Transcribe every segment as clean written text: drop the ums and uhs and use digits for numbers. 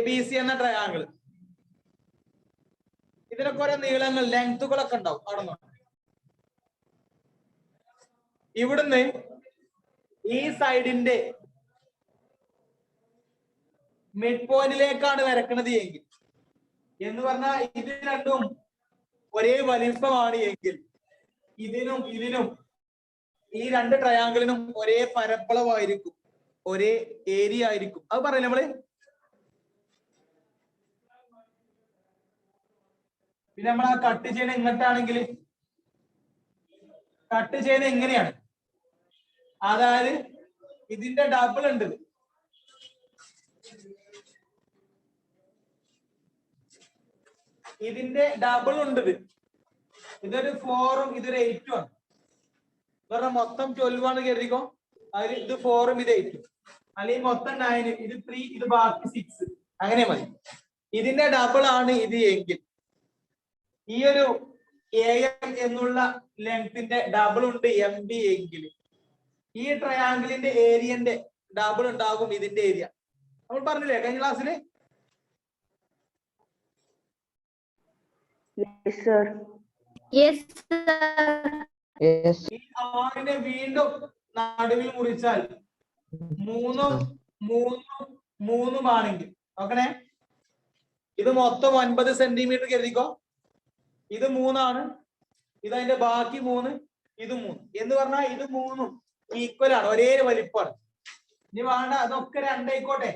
ABC എന്ന triangle. ഇതിനൊക്കെ ഓരോ നീളങ്ങൾ ലെങ്തുകളൊക്കെ ഉണ്ടാവും. അവിടെ നോക്കാം. ഇവിടുന്ന് ഈ സൈഡിന്റെ മിഡ് പോയിന്റിലേക്കാണ് വരക്കുന്നത് എങ്കിൽ, എന്ന് പറഞ്ഞാൽ ഇത് രണ്ടും ഒരേ വലിപ്പമാണ് എങ്കിൽ, ഇതിനും ഈ രണ്ട് ട്രയാങ്കിളിനും ഒരേ പരപ്പളവായിരിക്കും, ഒരേ ഏരിയ ആയിരിക്കും. അത് പറയില്ല നമ്മള്. പിന്നെ നമ്മൾ ആ കട്ട് ചെയ്യുന്ന ഇങ്ങോട്ടാണെങ്കിൽ കട്ട് ചെയ്യുന്നത് എങ്ങനെയാണ്? അതായത് ഇതിന്റെ ഡബിൾ ഉണ്ട്, ഇതിന്റെ ഡബിൾ ഉണ്ട്. ഇതൊരു 4ഉം ഇതൊരു 8ഉം ആണ്. പറഞ്ഞാൽ മൊത്തം 12 ആണ് കരുതിക്കോ. അതിൽ ഇത് 4ഉം ഇത് 8ഉം, അല്ലെങ്കിൽ മൊത്തം 9, ഇത് 3, ഇത് ബാക്കി 6, അങ്ങനെ മതി. ഇതിന്റെ ഡബിൾ ആണ് ഇത് എങ്കിൽ, ഈ ഒരു AM എന്നുള്ള ലെങ്ത്തിന്റെ ഡബിൾ ഉണ്ട് MB എങ്കിൽ, ഈ ട്രയാങ്കിളിന്റെ ഏരിയന്റെ ഡബിൾ ഉണ്ടാകും ഇതിന്റെ ഏരിയ. നമ്മൾ പറഞ്ഞില്ലേ കഴിഞ്ഞ ക്ലാസ്സിൽ? Yes, sir. Yes, sir. Yes. ഈ 6നെ വീണ്ടും നടുവിൽ മുറിച്ചാൽ 3ഉം 3ഉം 3ഉം ആണെങ്കിൽ, നോക്കണേ, ഇത് മൊത്തം 9 സെന്റിമീറ്റർ കരുതിക്കോ. ഇത് 3 ആണ്, ഇത് അതിന്റെ ബാക്കി 3, ഇത് 3 എന്ന് പറഞ്ഞാൽ ഇത് 3ഉം ഈക്വൽ ആണ്, ഒരേ വലിപ്പമാണ്. ഇനി വേണ്ട അതൊക്കെ 2 ആയിക്കോട്ടെ,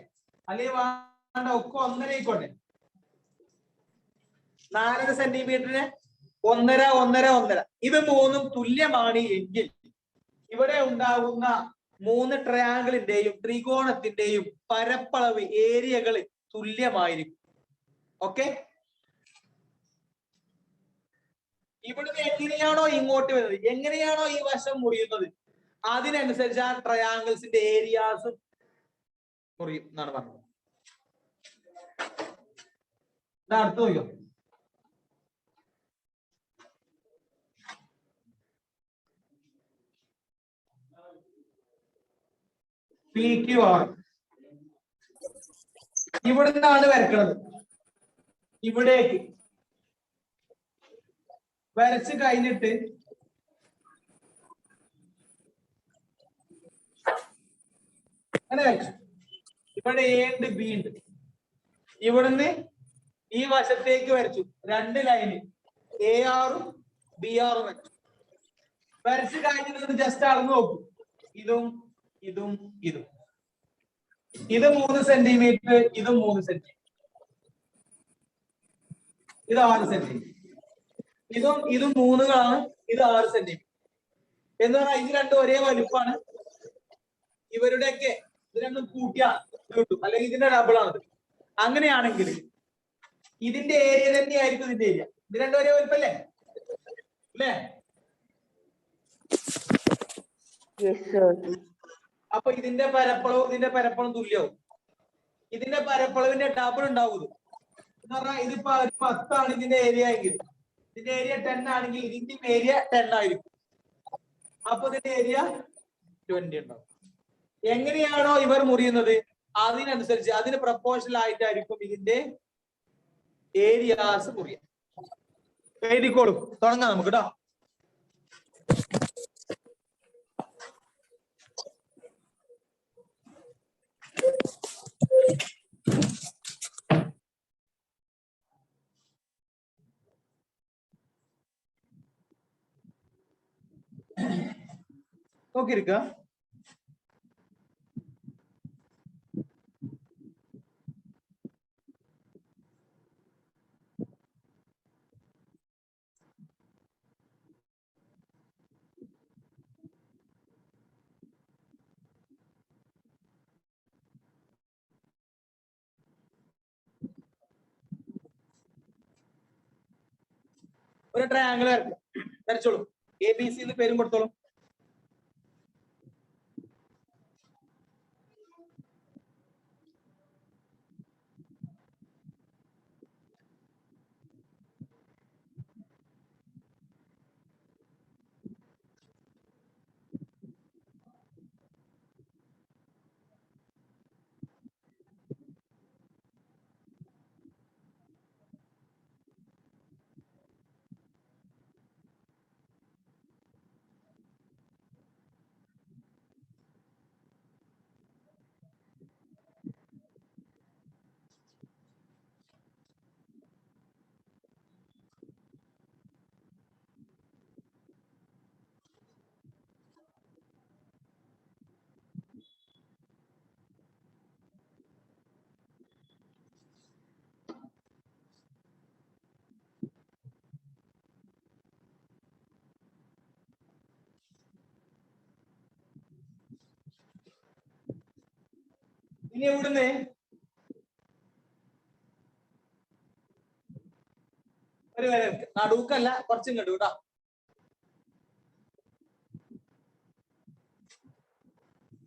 അല്ലെങ്കിൽ വേണ്ട ഒക്കെ 1.5 ആയിക്കോട്ടെ. 4 സെന്റിമീറ്ററിന് 1.5 1.5 1.5, ഇത് 3ഉം തുല്യമാണ് എങ്കിൽ ഇവിടെ ഉണ്ടാകുന്ന 3 ട്രയാങ്കിളിന്റെയും ത്രികോണത്തിന്റെയും പരപ്പളവ് ഏരിയകൾ തുല്യമായിരിക്കും. ഓക്കെ, ഇവിടുന്ന് എങ്ങനെയാണോ ഇങ്ങോട്ട് വരുന്നത്, എങ്ങനെയാണോ ഈ വശം മുറിയുന്നത്, അതിനനുസരിച്ച് ആ ട്രയാങ്കിൾസിന്റെ ഏരിയാസ് മുറിയും എന്നാണ് പറഞ്ഞത്. അടുത്ത് നോക്കിയോ. PQR ഇവിടുന്നാണ് വരക്കുന്നത്. ഇവിടേക്ക് വരച്ച് കഴിഞ്ഞിട്ട് അങ്ങനെ വരച്ചു. ഇവിടെ A ഉണ്ട് B ഉണ്ട്. ഇവിടുന്ന് ഈ വശത്തേക്ക് വരച്ചു 2 ലൈന്, ARഉം BRഉം വരച്ചു. വരച്ച് കഴിഞ്ഞിട്ട് ജസ്റ്റ് അളന്ന് നോക്കും. ഇതും ഇതും ഇതും, ഇത് 3 സെന്റിമീറ്റർ, ഇതും 3 സെന്റിമീറ്റർ, ഇത് 6 സെന്റിമീറ്റർ, ഇതും 3കളാണ്, ഇത് 6 സെന്റിമീറ്റർ. എന്ന് പറഞ്ഞാൽ ഇത് രണ്ടും ഒരേ വലുപ്പമാണ്. ഇവരുടെയൊക്കെ ഇത് രണ്ടും കൂട്ടിയാണ് കിട്ടും, അല്ലെങ്കിൽ ഇതിന്റെ ഡബിൾ ആണ്. അങ്ങനെയാണെങ്കിൽ ഇതിന്റെ ഏരിയ തന്നെയായിരിക്കും ഇതിന്റെ ഏരിയ. ഇത് രണ്ടും ഒരേ വലുപ്പല്ലേ അല്ലേ? Yes, sir. അപ്പൊ ഇതിന്റെ പരപ്പളവും തുല്യവും. ഇതിന്റെ പരപ്പളവിന്റെ ഡബിൾ ഉണ്ടാവും. എന്ന് പറഞ്ഞാൽ ഇതിപ്പോ 10 ആണ് ഇതിന്റെ ഏരിയ എങ്കിൽ, ഇതിന്റെ ഏരിയ 10 ആണെങ്കിൽ ഇതിന്റെ ഏരിയ 10 ആയിരിക്കും. അപ്പൊ ഇതിന്റെ ഏരിയ 20 ഉണ്ടാവും. എങ്ങനെയാണോ ഇവർ മുറിയുന്നത് അതിനനുസരിച്ച് അതിന് പ്രപ്പോർഷണൽ ആയിട്ടായിരിക്കും ഇതിന്റെ ഏരിയാസ് മുറിയ. എഴുതിക്കോളും. തുടങ്ങാം നമുക്ക് കേട്ടോ. നോക്കിയിരിക്ക. ഒരു ട്രയാങ്കിൾ വരച്ചോളൂ. ABC എന്ന് പേരും കൊടുത്തോളൂ. ഇനി ഇവിടുന്ന് ഒരു വര നടുക്കല്ല, കുറച്ചും കണ്ടു കേട്ടോ.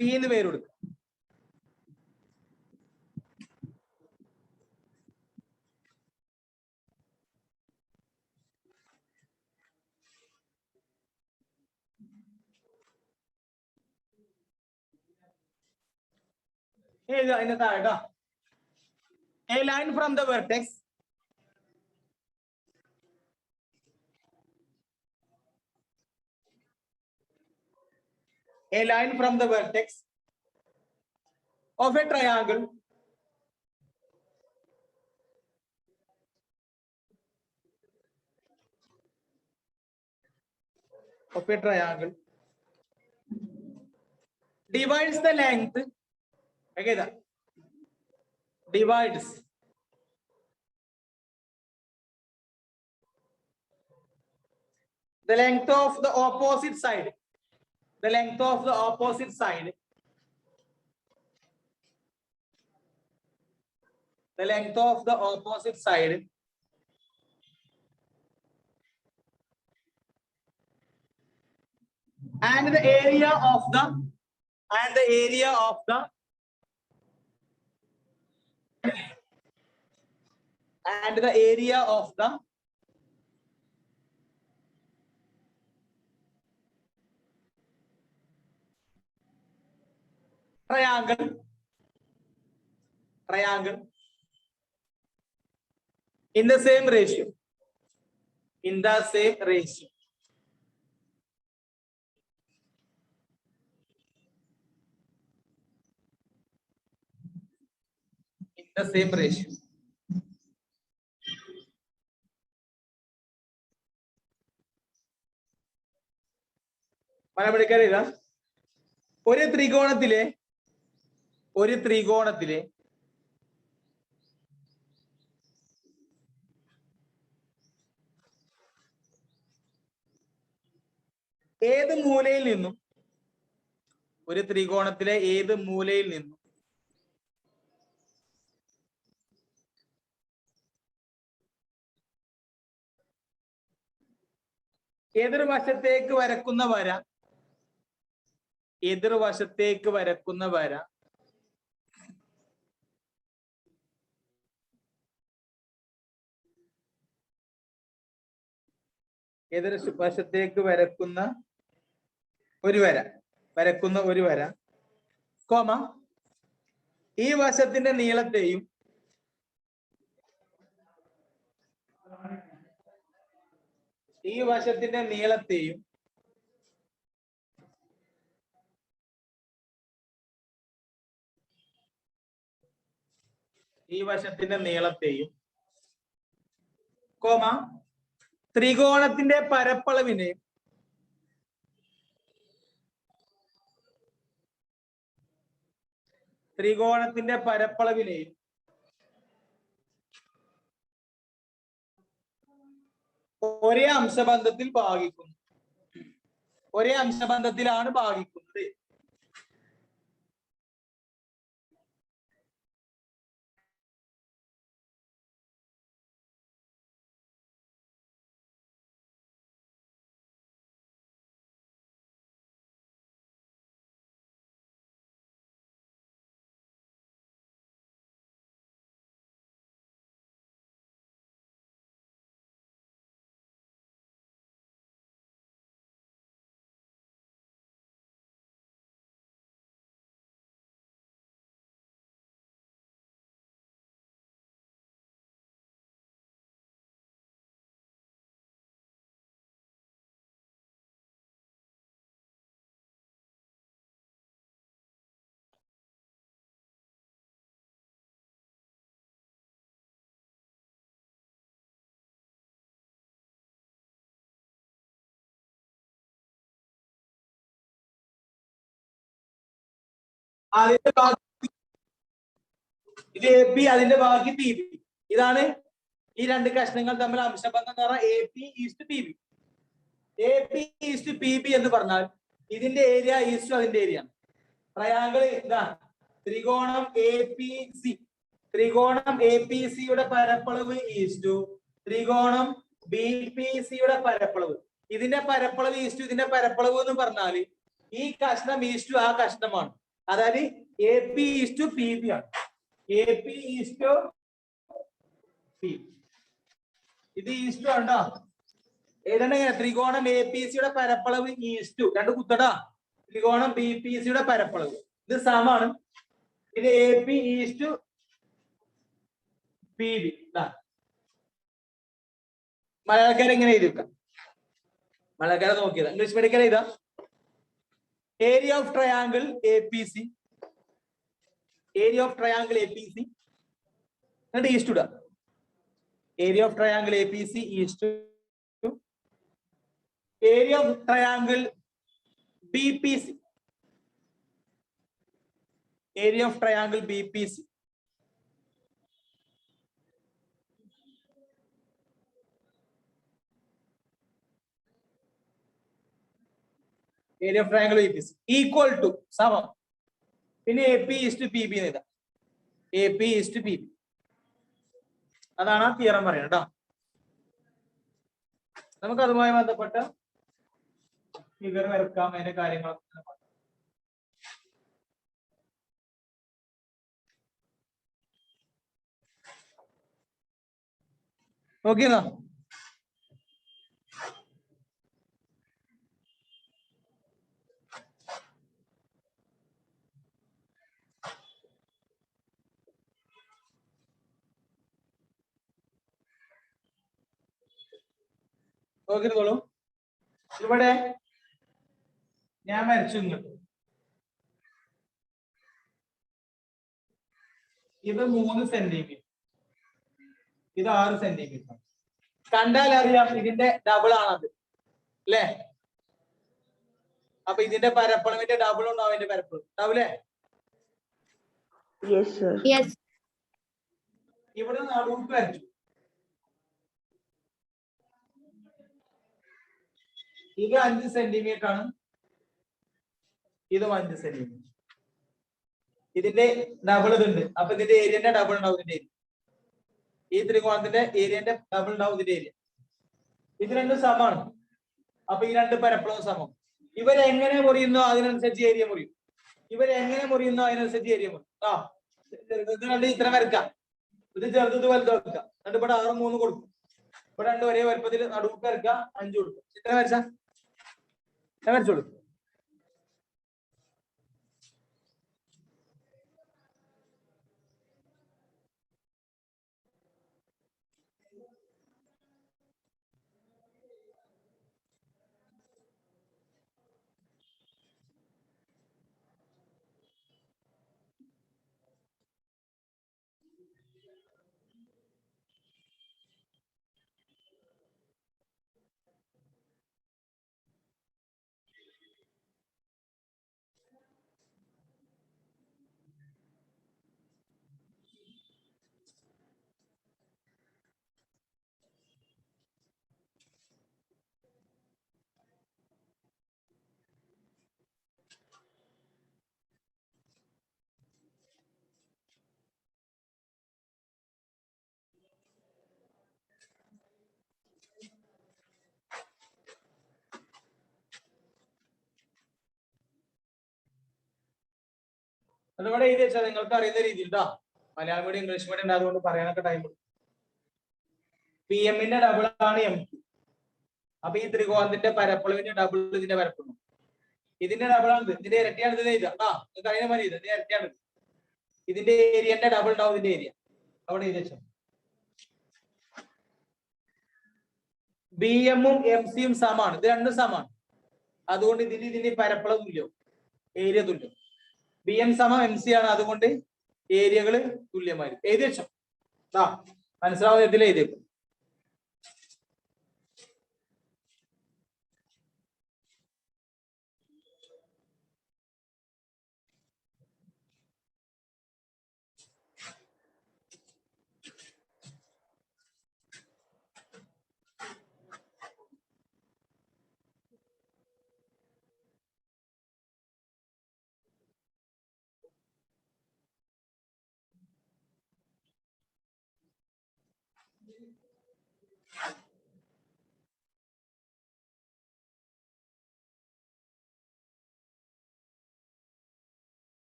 പീന്ന് പേര് കൊടുക്കുക. അതിന്റെ താഴെ കേട്ടോ. A line from the vertex of a triangle divides the length, divides the length of the opposite side, the length of the opposite side, the length of the opposite side and the area of the triangle in the same ratio, in the same ratio. In the same ratio. മനസ്സിലായില്ല? ഒരു ത്രികോണത്തിലെ ഏത് മൂലയിൽ നിന്നും, ഒരു ത്രികോണത്തിലെ ഏത് മൂലയിൽ നിന്നും എതിർവശത്തേക്ക് വരക്കുന്ന വര എതിർവശത്തേക്ക് വരക്കുന്ന വര ഒരു വര കോമ ഈ വശത്തിന്റെ നീളത്തെയും ഈ വശത്തിന്റെ നീളത്തെയും കോമ ത്രികോണത്തിന്റെ പരപ്പളവിനെയും ഒരേ അംശബന്ധത്തിൽ ഭാഗിക്കുന്നു. ഒരേ അംശബന്ധത്തിലാണ് ഭാഗിക്കുന്നത്. ഇത് എ പി, അതിന്റെ ബാക്കി പി ബി. ഇതാണ് ഈ രണ്ട് കഷ്ണങ്ങൾ തമ്മിൽ അംശബന്ധം എന്ന് പറഞ്ഞാൽ A P east P B. A P east P B എന്ന് പറഞ്ഞാൽ ഇതിന്റെ ഏരിയ ഈസ്റ്റ് അതിന്റെ ഏരിയ ആണ്. ട്രയാങ്കിൾ ഇതാ ത്രികോണം എ പി സി. ത്രികോണം എ പി സിയുടെ പരപ്പളവ് ഈസ്റ്റു ത്രികോണം ബി പി സിയുടെ പരപ്പളവ്. ഇതിന്റെ പരപ്പളവ് ഈസ്റ്റു ഇതിന്റെ പരപ്പളവ് എന്ന് പറഞ്ഞാൽ ഈ കഷ്ണം ഈസ്റ്റു ആ കഷ്ണമാണ്. അതായത് A P is to P B ആണ്. A P is to P. ഇത് ഈസ്റ്റു ആണ്ടോ? ഏതാണ്? ത്രികോണം എ പി സിയുടെ പരപ്പളവ് ഈസ്റ്റു രണ്ട് കുത്തടാ ത്രികോണം ബി പി സിയുടെ പരപ്പളവ്. ഇത് സമാണ്. ഇത് A P is to P B. മലയാളക്കാരെ എങ്ങനെ എഴുതി വെക്കാം? മലയാളക്കാരെ നോക്കിയതാ. ഇംഗ്ലീഷ് മീഡിയക്കാരെ ഇതാ area of triangle A P C. Area of triangle A P C എന്നിട്ട് ഈസ്റ്റു ഇടാ. Area of triangle A P C is to area of triangle B P C. Area of triangle B P C area of triangle B P C equal to സമം. പിന്നെ A P is to P B എഴുതാം. A P is to P B. അതാണ് ആ theorem പറയുന്നത് കേട്ടോ. നമുക്ക് അതുമായി ബന്ധപ്പെട്ട ഫിഗർ വരക്കാം. അതിന്റെ കാര്യങ്ങളൊക്കെ ഓക്കെന്നാ. നോക്കിയിരുന്നോളൂ. ഇവിടെ ഞാൻ വരച്ചു ഇങ്ങോട്ട്. ഇത് 3 സെന്റിമീറ്റർ, ഇത് 6 സെന്റിമീറ്റർ. കണ്ടാൽ അറിയാം ഇതിന്റെ ഡബിൾ ആണത് അല്ലേ? അപ്പൊ ഇതിന്റെ പരപ്പളവിന്റെ ഡബിൾ ഉണ്ടാവും. ഇതിന്റെ പരപ്പളവ് ഉണ്ടാവില്ലേ? ഇവിടെ നടുക്ക് വരച്ചു. ഇത് 5 സെന്റിമീറ്റർ ആണ്. ഇതും 5 സെന്റിമീറ്റർ. ഇതിന്റെ ഡബിൾ ഇതുണ്ട്. അപ്പൊ ഇതിന്റെ ഏരിയന്റെ ഡബിൾ ഉണ്ടാവും. ഇതിന്റെ ഏരിയ ഈ ത്രികോണത്തിന്റെ ഏരിയന്റെ ഡബിൾ ഉണ്ടാവും ഇതിന്റെ ഏരിയ. ഇത് രണ്ടും സമമാണ്. അപ്പൊ ഈ രണ്ട് പരപ്പളവും സമം. ഇവരെങ്ങനെ മുറിയുന്നോ അതിനനുസരിച്ച് ഏരിയ മുറിയും. ഇവരെങ്ങനെ മുറിയുന്നോ അതിനനുസരിച്ച് ഏരിയ മുറിയും. ഇത് രണ്ട് ഇത്ര വരക്കാം. ഇത് ചെറുത് ഇത് വലുത് വെക്കാം. എന്നിട്ട് ഇവിടെ 6 3 കൊടുക്കും. ഇവിടെ രണ്ട് ഒരേ വലുപ്പത്തിൽ നടുക്ക് വരക്കാം. 5 കൊടുക്കും. ഇത്ര വരച്ചാ വരച്ചോളൂ. അതുകൂടെ എഴുതി വെച്ചാൽ നിങ്ങൾക്ക് അറിയുന്ന രീതിയിൽ ട്ടോ. മലയാളം മീഡിയം ഇംഗ്ലീഷ് മീഡിയം ഉണ്ട്. അതുകൊണ്ട് പറയാനൊക്കെ ടൈം എടുക്കും. പി എമ്മിന്റെ ഡബിൾ ആണ് എം ക്യു. അപ്പൊ ഈ ത്രികോണത്തിന്റെ പരപ്പളവിന്റെ ഡബിൾ ഇതിന്റെ പരപ്പളവ്. ഇതിന്റെ ഡബിൾ ആണ് ഇത്. ഇതിന്റെ ഇരട്ടിയാണ് ഇത് എഴുതുക. നിങ്ങൾക്ക് അറിയാൻ മതി. ഇതിന്റെ ഇരട്ടിയാണ്. ഇതിന്റെ ഏരിയന്റെ ഡബിൾ ഉണ്ടാവും ഇതിന്റെ ഏരിയ. അവിടെ എഴുതി വെച്ചോ. ബി എമ്മും എം സിയും സമാണ്. ഇത് രണ്ടും സമാണ്. അതുകൊണ്ട് ഇതിന്റെ പരപ്പളവ് തുല്യം, ഏരിയ തുല്യം. ബി എം സമം എം സി ആണ്. അതുകൊണ്ട് ഏരിയകള് തുല്യമായിരിക്കും. എഴുതി വെച്ചോ. മനസ്സിലാവുന്ന ഇതിൽ എഴുതിയേക്കും.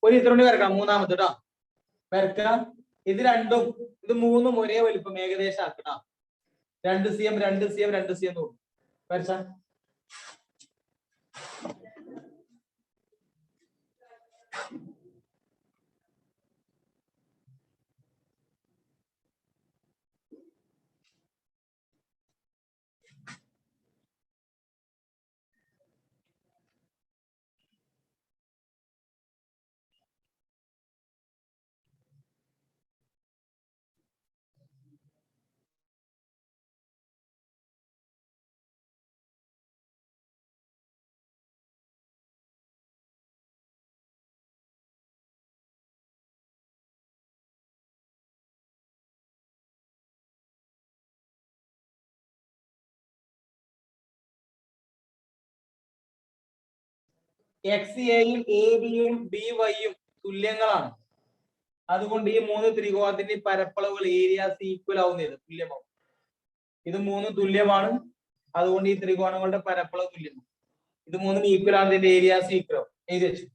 ഒരു ചിത്രം കൂടി വരക്കാം, മൂന്നാമത്തെ കേട്ടോ. വരക്കാം. ഇത് രണ്ടും ഇത് മൂന്നും ഒരേ വലിപ്പം ഏകദേശം ആക്കണം. 2 cm 2 cm 2 cm നോക്കും വരച്ച. XAയും ABയും BYയും തുല്യങ്ങളാണ്. അതുകൊണ്ട് ഈ 3 ത്രികോണത്തിന്റെ പരപ്പളവുകൾ ഏരിയാസ് ഈക്വൽ ആവുന്നത് തുല്യമാവും. ഇത് 3 തുല്യമാണ്, അതുകൊണ്ട് ഈ ത്രികോണങ്ങളുടെ പരപ്പളവ് തുല്യമാണ്. ഇത് 3 ഈക്വൽ ആണ്, ഇതിന്റെ ഏരിയാസ് ഈക്വൽ ആവും. എഴുതി വെച്ചു.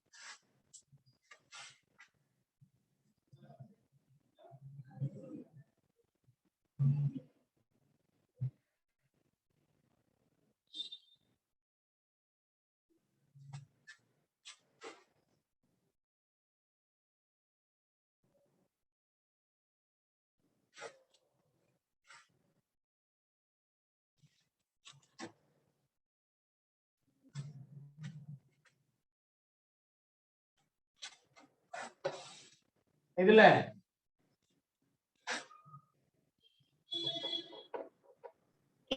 ഇതില്ലേ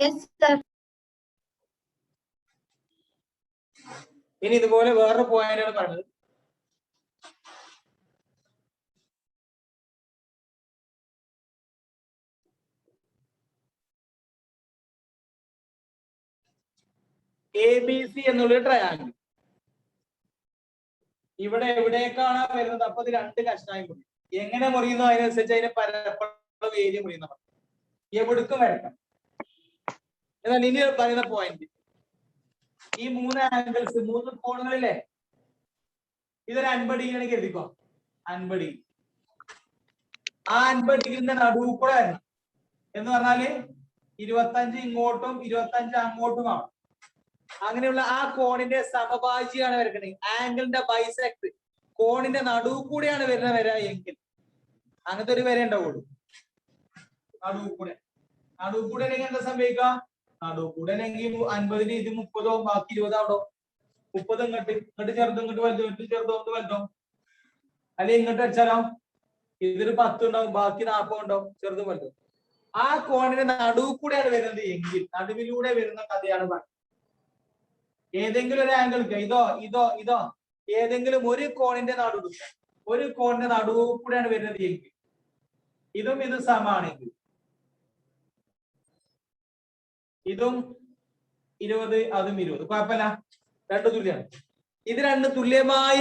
Yes, sir. ഇനി ഇതുപോലെ വേറൊരു പോയിന്റാണ് പറഞ്ഞത്. ABC എന്നുള്ള ട്രയാങ്കിൾ ഇവിടെ എവിടേക്കാണ് വരുന്നത്? അപ്പൊ ഇത് 2 കഷ്ണമായി മുറിയും. എങ്ങനെ മുറിയുന്നു അതിനനുസരിച്ച് അതിന്റെ പരപ്പളവ് ഏരിയ മുറിയുന്ന എവിടേക്കും വരക്കാം. എന്നാൽ ഇനി പറയുന്ന പോയിന്റ്, ഈ 3 ആംഗിൾസ് 3 കോണുകളിലെ ഇതൊരു 50 ഡിഗ്രി കരുതിക്കോ. 50 ഡിഗ്രി. ആ 50 ഡിഗ്രിന്റെ നടുവ് കൂടെ വരണം എന്ന് പറഞ്ഞാല് 25 ഇങ്ങോട്ടും 25 അങ്ങോട്ടുമാണ്. അങ്ങനെയുള്ള ആ കോണിന്റെ സമഭാജിയാണ് വരക്കുന്നത്. ആംഗിളിന്റെ ബൈസെക്ട് കോണിന്റെ നടുവ് കൂടെയാണ് വരുന്ന വര എങ്കിൽ അങ്ങനത്തെ ഒരു വര ഉണ്ടാവുള്ളൂ. നടുവ് കൂടെ ആണെങ്കിൽ എന്താ സംഭവിക്കുക? നടുവ് കൂടെ ആണെങ്കിൽ 50 ഇത് 30 ബാക്കി 20 ആവണോ? 30 ഇങ്ങോട്ട് ചെറുതും ഇങ്ങോട്ട് വലുതും, ഇങ്ങോട്ട് ചെറുതോ ഇങ്ങോട്ട് വലുതോ. അല്ലെങ്കിൽ ഇങ്ങോട്ട് അടിച്ചാലോ ഇതൊരു 10 ഉണ്ടാവും, ബാക്കി 40 ഉണ്ടാവും, ചെറുതും വലുതും. ആ കോണിന്റെ നടുവ് കൂടെയാണ് വരുന്നത് എങ്കിൽ നടുവിലൂടെ വരുന്ന കഥയാണ് പറയുന്നത്. ഏതെങ്കിലും ഒരു ആംഗിൾക്ക് ഇതോ ഏതെങ്കിലും ഒരു കോണിന്റെ നടുവ്, ഒരു കോണിന്റെ നടുവ് കൂടെയാണ് വരുന്നത് എങ്കിൽ ഇതും സമാണെങ്കിൽ ഇതും 20 അതും 20 കുഴപ്പമില്ല, 2 തുല്യമാണ്. ഇത് 2 തുല്യമായ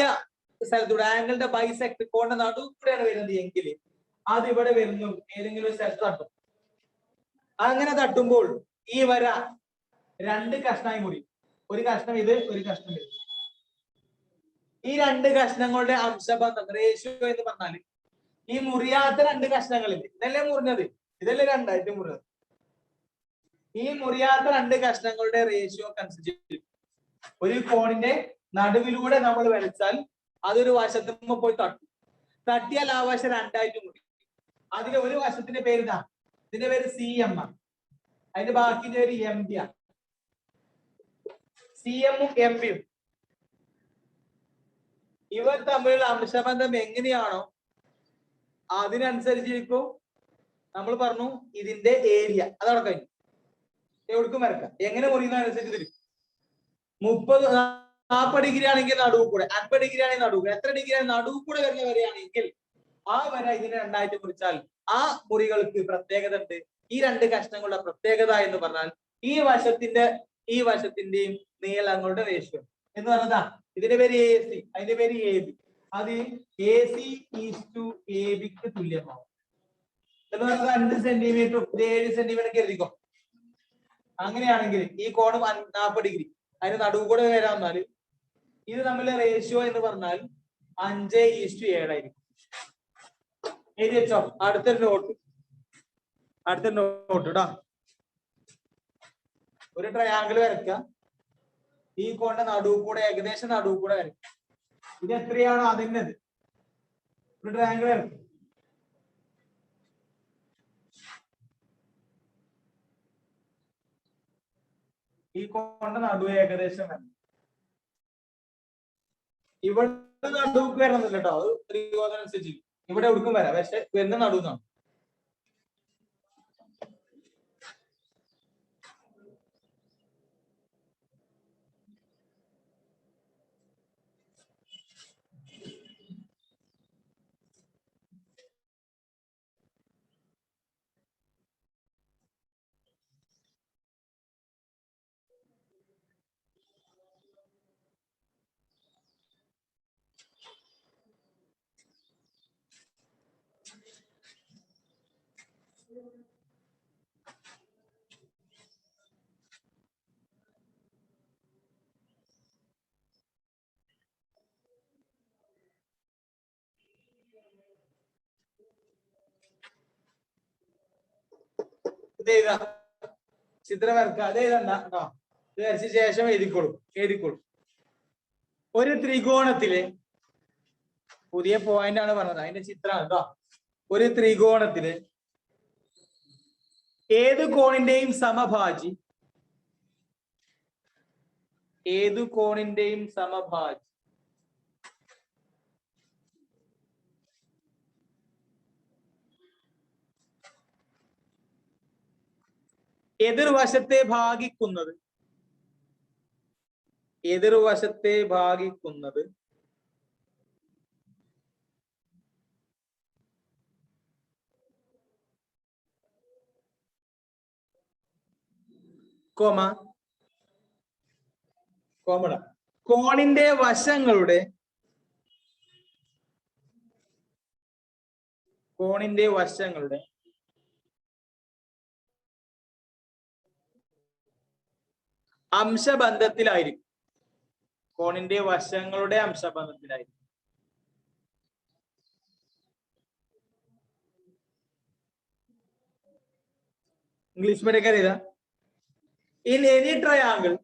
സ്ഥലത്തൂടെ ആംഗിളിന്റെ ബൈസെക്ട് കോണിന്റെ നടുവ് കൂടെയാണ് വരുന്നത് എങ്കിൽ അത് ഇവിടെ വരുന്നു ഏതെങ്കിലും ഒരു സ്ഥലത്ത് തട്ടും. അങ്ങനെ തട്ടുമ്പോൾ ഈ വര 2 കഷ്ണമായി മുറിയും. ഒരു കഷ്ണം ഇത്, ഒരു കഷ്ണം ഇത്. ഈ 2 കഷ്ണങ്ങളുടെ അംശബന്ധം റേഷ്യോ എന്ന് പറഞ്ഞാൽ ഈ മുറിയാത്ത 2 കഷ്ണങ്ങളില്ലേ, ഇതല്ലേ മുറിഞ്ഞത്, ഇതല്ലേ 2 ആയിട്ട് മുറിഞ്ഞത്. ഈ മുറിയാത്ത 2 കഷ്ണങ്ങളുടെ റേഷ്യോ അനുസരിച്ച് ഒരു കോണിന്റെ നടുവിലൂടെ നമ്മൾ വരച്ചാൽ അതൊരു വശത്തുമ്പോ പോയി തട്ടും. തട്ടിയാൽ ആ വശം 2 ആയിട്ട് മുറിയും. അതിലെ ഒരു വശത്തിന്റെ പേര് ഇതാ, ഇതിന്റെ പേര് CM ആണ്, അതിന്റെ ബാക്കിന്റെ പേര് MB ആണ്. CM ഉം MB യും ഇവർ തമ്മിലുള്ള അംശബന്ധം എങ്ങനെയാണോ അതിനനുസരിച്ചിരിക്കും നമ്മൾ പറഞ്ഞു ഇതിന്റെ ഏരിയ. അതവിടെ കഴിഞ്ഞു. എവിടേക്കും വരക്കാം. എങ്ങനെ മുറിയുന്ന അനുസരിച്ച് തിരിക്കും. 40 ഡിഗ്രി ആണെങ്കിൽ നടുവ് കൂടെ, 50 ഡിഗ്രി ആണെങ്കിൽ നടുവ് കൂടെ, എത്ര ഡിഗ്രി നടുവ് കൂടെ വരുന്ന വരെയാണെങ്കിൽ ആ വര ഇതിനെ രണ്ടായിട്ട് മുറിച്ചാൽ ആ മുറികൾക്ക് പ്രത്യേകത ഉണ്ട്. ഈ രണ്ട് കഷ്ണങ്ങളുടെ പ്രത്യേകത എന്ന് പറഞ്ഞാൽ ഈ വശത്തിന്റെയും നീളങ്ങളുടെ റേഷ്യോ എന്ന് പറഞ്ഞതാ. ഇതിന്റെ പേര് എ സി, അതിന്റെ പേര് എ ബി. അത് A C is to A ബിക്ക് തുല്യമാവും. 5 സെന്റിമീറ്റർ 7 സെന്റിമീറ്റർ എഴുതിക്കോ. അങ്ങനെയാണെങ്കിൽ ഈ കോണും 40 ഡിഗ്രി, അതിന് നടുവ് കൂടെ വരാമെന്നാൽ ഇത് തമ്മിലെ റേഷ്യോ എന്ന് പറഞ്ഞാൽ 5:7 ആയിരിക്കും. എഴുതി വെച്ചോ. അടുത്തൊരു നോട്ട് ഇടാ. ഒരു ട്രയാങ്കിൾ വരയ്ക്കുക. ഈ കോണിന്റെ നടുവ് കൂടെ ഏകദേശം നടുവ് കൂടെ വരയ്ക്കുക. ഇത് എത്രയാണോ അതിൻ്റെ ഒരു ട്രയാങ്കിൾ വരയ്ക്കുക. ഈ കോണിന്റെ നടുവ് ഏകദേശം വരണം. ഇവിടെ നടുവ് വരണമെന്നില്ല കേട്ടോ, അത് ത്രികോണത്തിനനുസരിച്ച് ഇവിടെ എവിടേക്കും വരാം, പക്ഷെ വരുന്ന നടുവെന്നാണ്. ഇത് എഴുതാ, ചിത്രം വരക്കുക. അത് എഴുതണ്ട കേട്ടോ, ഇത് വരച്ച ശേഷം എഴുതിക്കോളൂ. ഒരു ത്രികോണത്തിലെ പുതിയ പോയിന്റ് ആണ് പറഞ്ഞത്, അതിന്റെ ചിത്രമാണ് കേട്ടോ. ഒരു ത്രികോണത്തില് ഏത് കോണിന്റെയും സമഭാജി എതിർവശത്തെ ഭാഗിക്കുന്നത് കോണിന്റെ വശങ്ങളുടെ അംശബന്ധത്തിലായിരിക്കും. ഇംഗ്ലീഷ് മീഡിയം ഇതാ. In any triangle,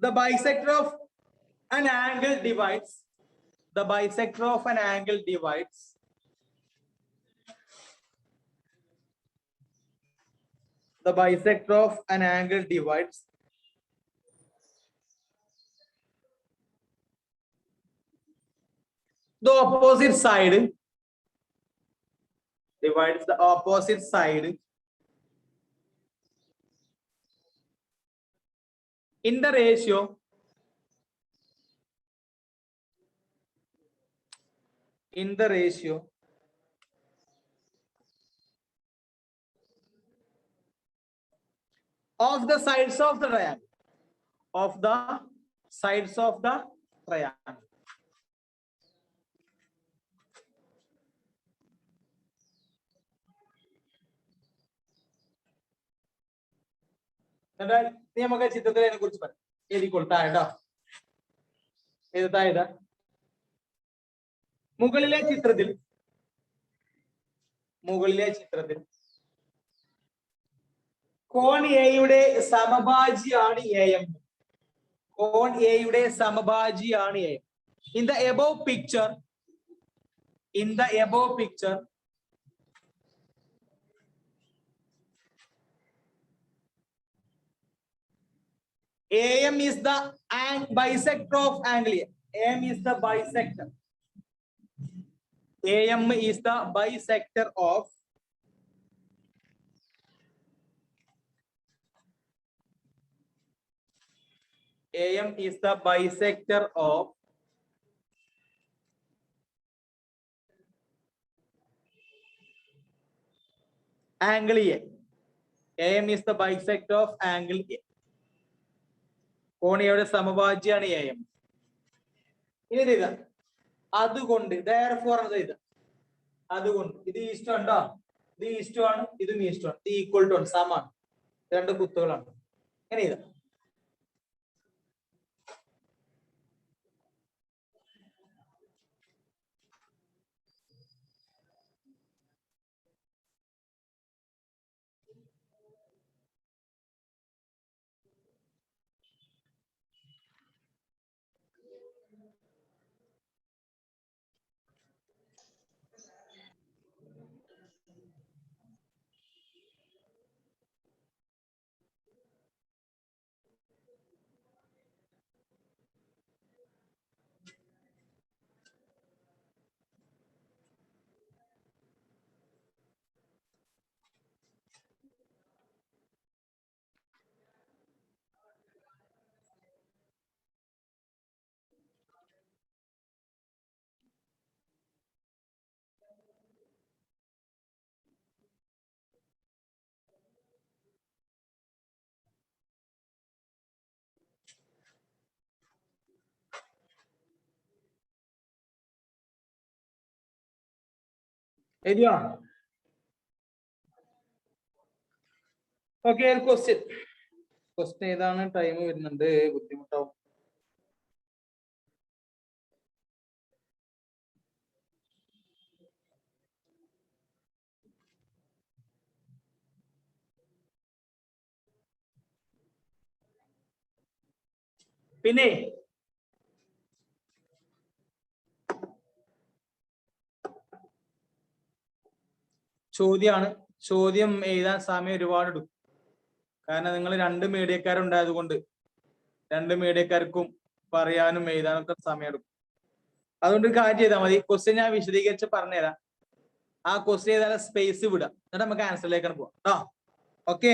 the bisector of an angle divides the opposite side in the ratio of the sides of the triangle. നമുക്ക് ചിത്രത്തിനെ കുറിച്ച് പറയാം. എഴുതിക്കൊടുത്താ മുകളിലെ ചിത്രത്തിൽ കോൺ എയുടെ സമഭാജിയാണ് AM. In the above picture, AM is the bisector of angle. AM is the bisector of AM is the bisector of angle A. AM is the bisector of angle A. കോണിയുടെ സമഭാജ്യാണ് AM. ഇനി ഇത് ഇതാ, അതുകൊണ്ട് therefore ഇത് അതുകൊണ്ട് ഇത് east ഉണ്ടോ, ഇത് east ആണ്, ഇതും ഈസ്റ്റ് ആണ്, ഇത് ഈക്വൽ ടു ആണ്, സമാണ്, രണ്ട് കുത്തുകളാണ്. ഇങ്ങനെ ഇതാ എഴുതിയോ? ഓക്കെ, ക്വസ്റ്റ്യൻ ഏതാണ്? ടൈം വരുന്നുണ്ട്, ബുദ്ധിമുട്ടാവും. പിന്നെ ചോദ്യമാണ്, ചോദ്യം എഴുതാൻ സമയം ഒരുപാട് എടുക്കും. കാരണം നിങ്ങൾ രണ്ട് മീഡിയക്കാരുണ്ടായത് കൊണ്ട് രണ്ട് മീഡിയക്കാർക്കും പറയാനും എഴുതാനും ഒക്കെ സമയം എടുക്കും. അതുകൊണ്ട് ഒരു കാര്യം ചെയ്താൽ മതി, ക്വസ്റ്റ്യൻ ഞാൻ വിശദീകരിച്ച് പറഞ്ഞുതരാം. ആ ക്വസ്റ്റ്യൻ ചെയ്താൽ സ്പേസ് വിടാം, എന്നിട്ട് നമുക്ക് ആൻസറിലേക്കാണ് പോവാം കേട്ടോ. ഓക്കെ,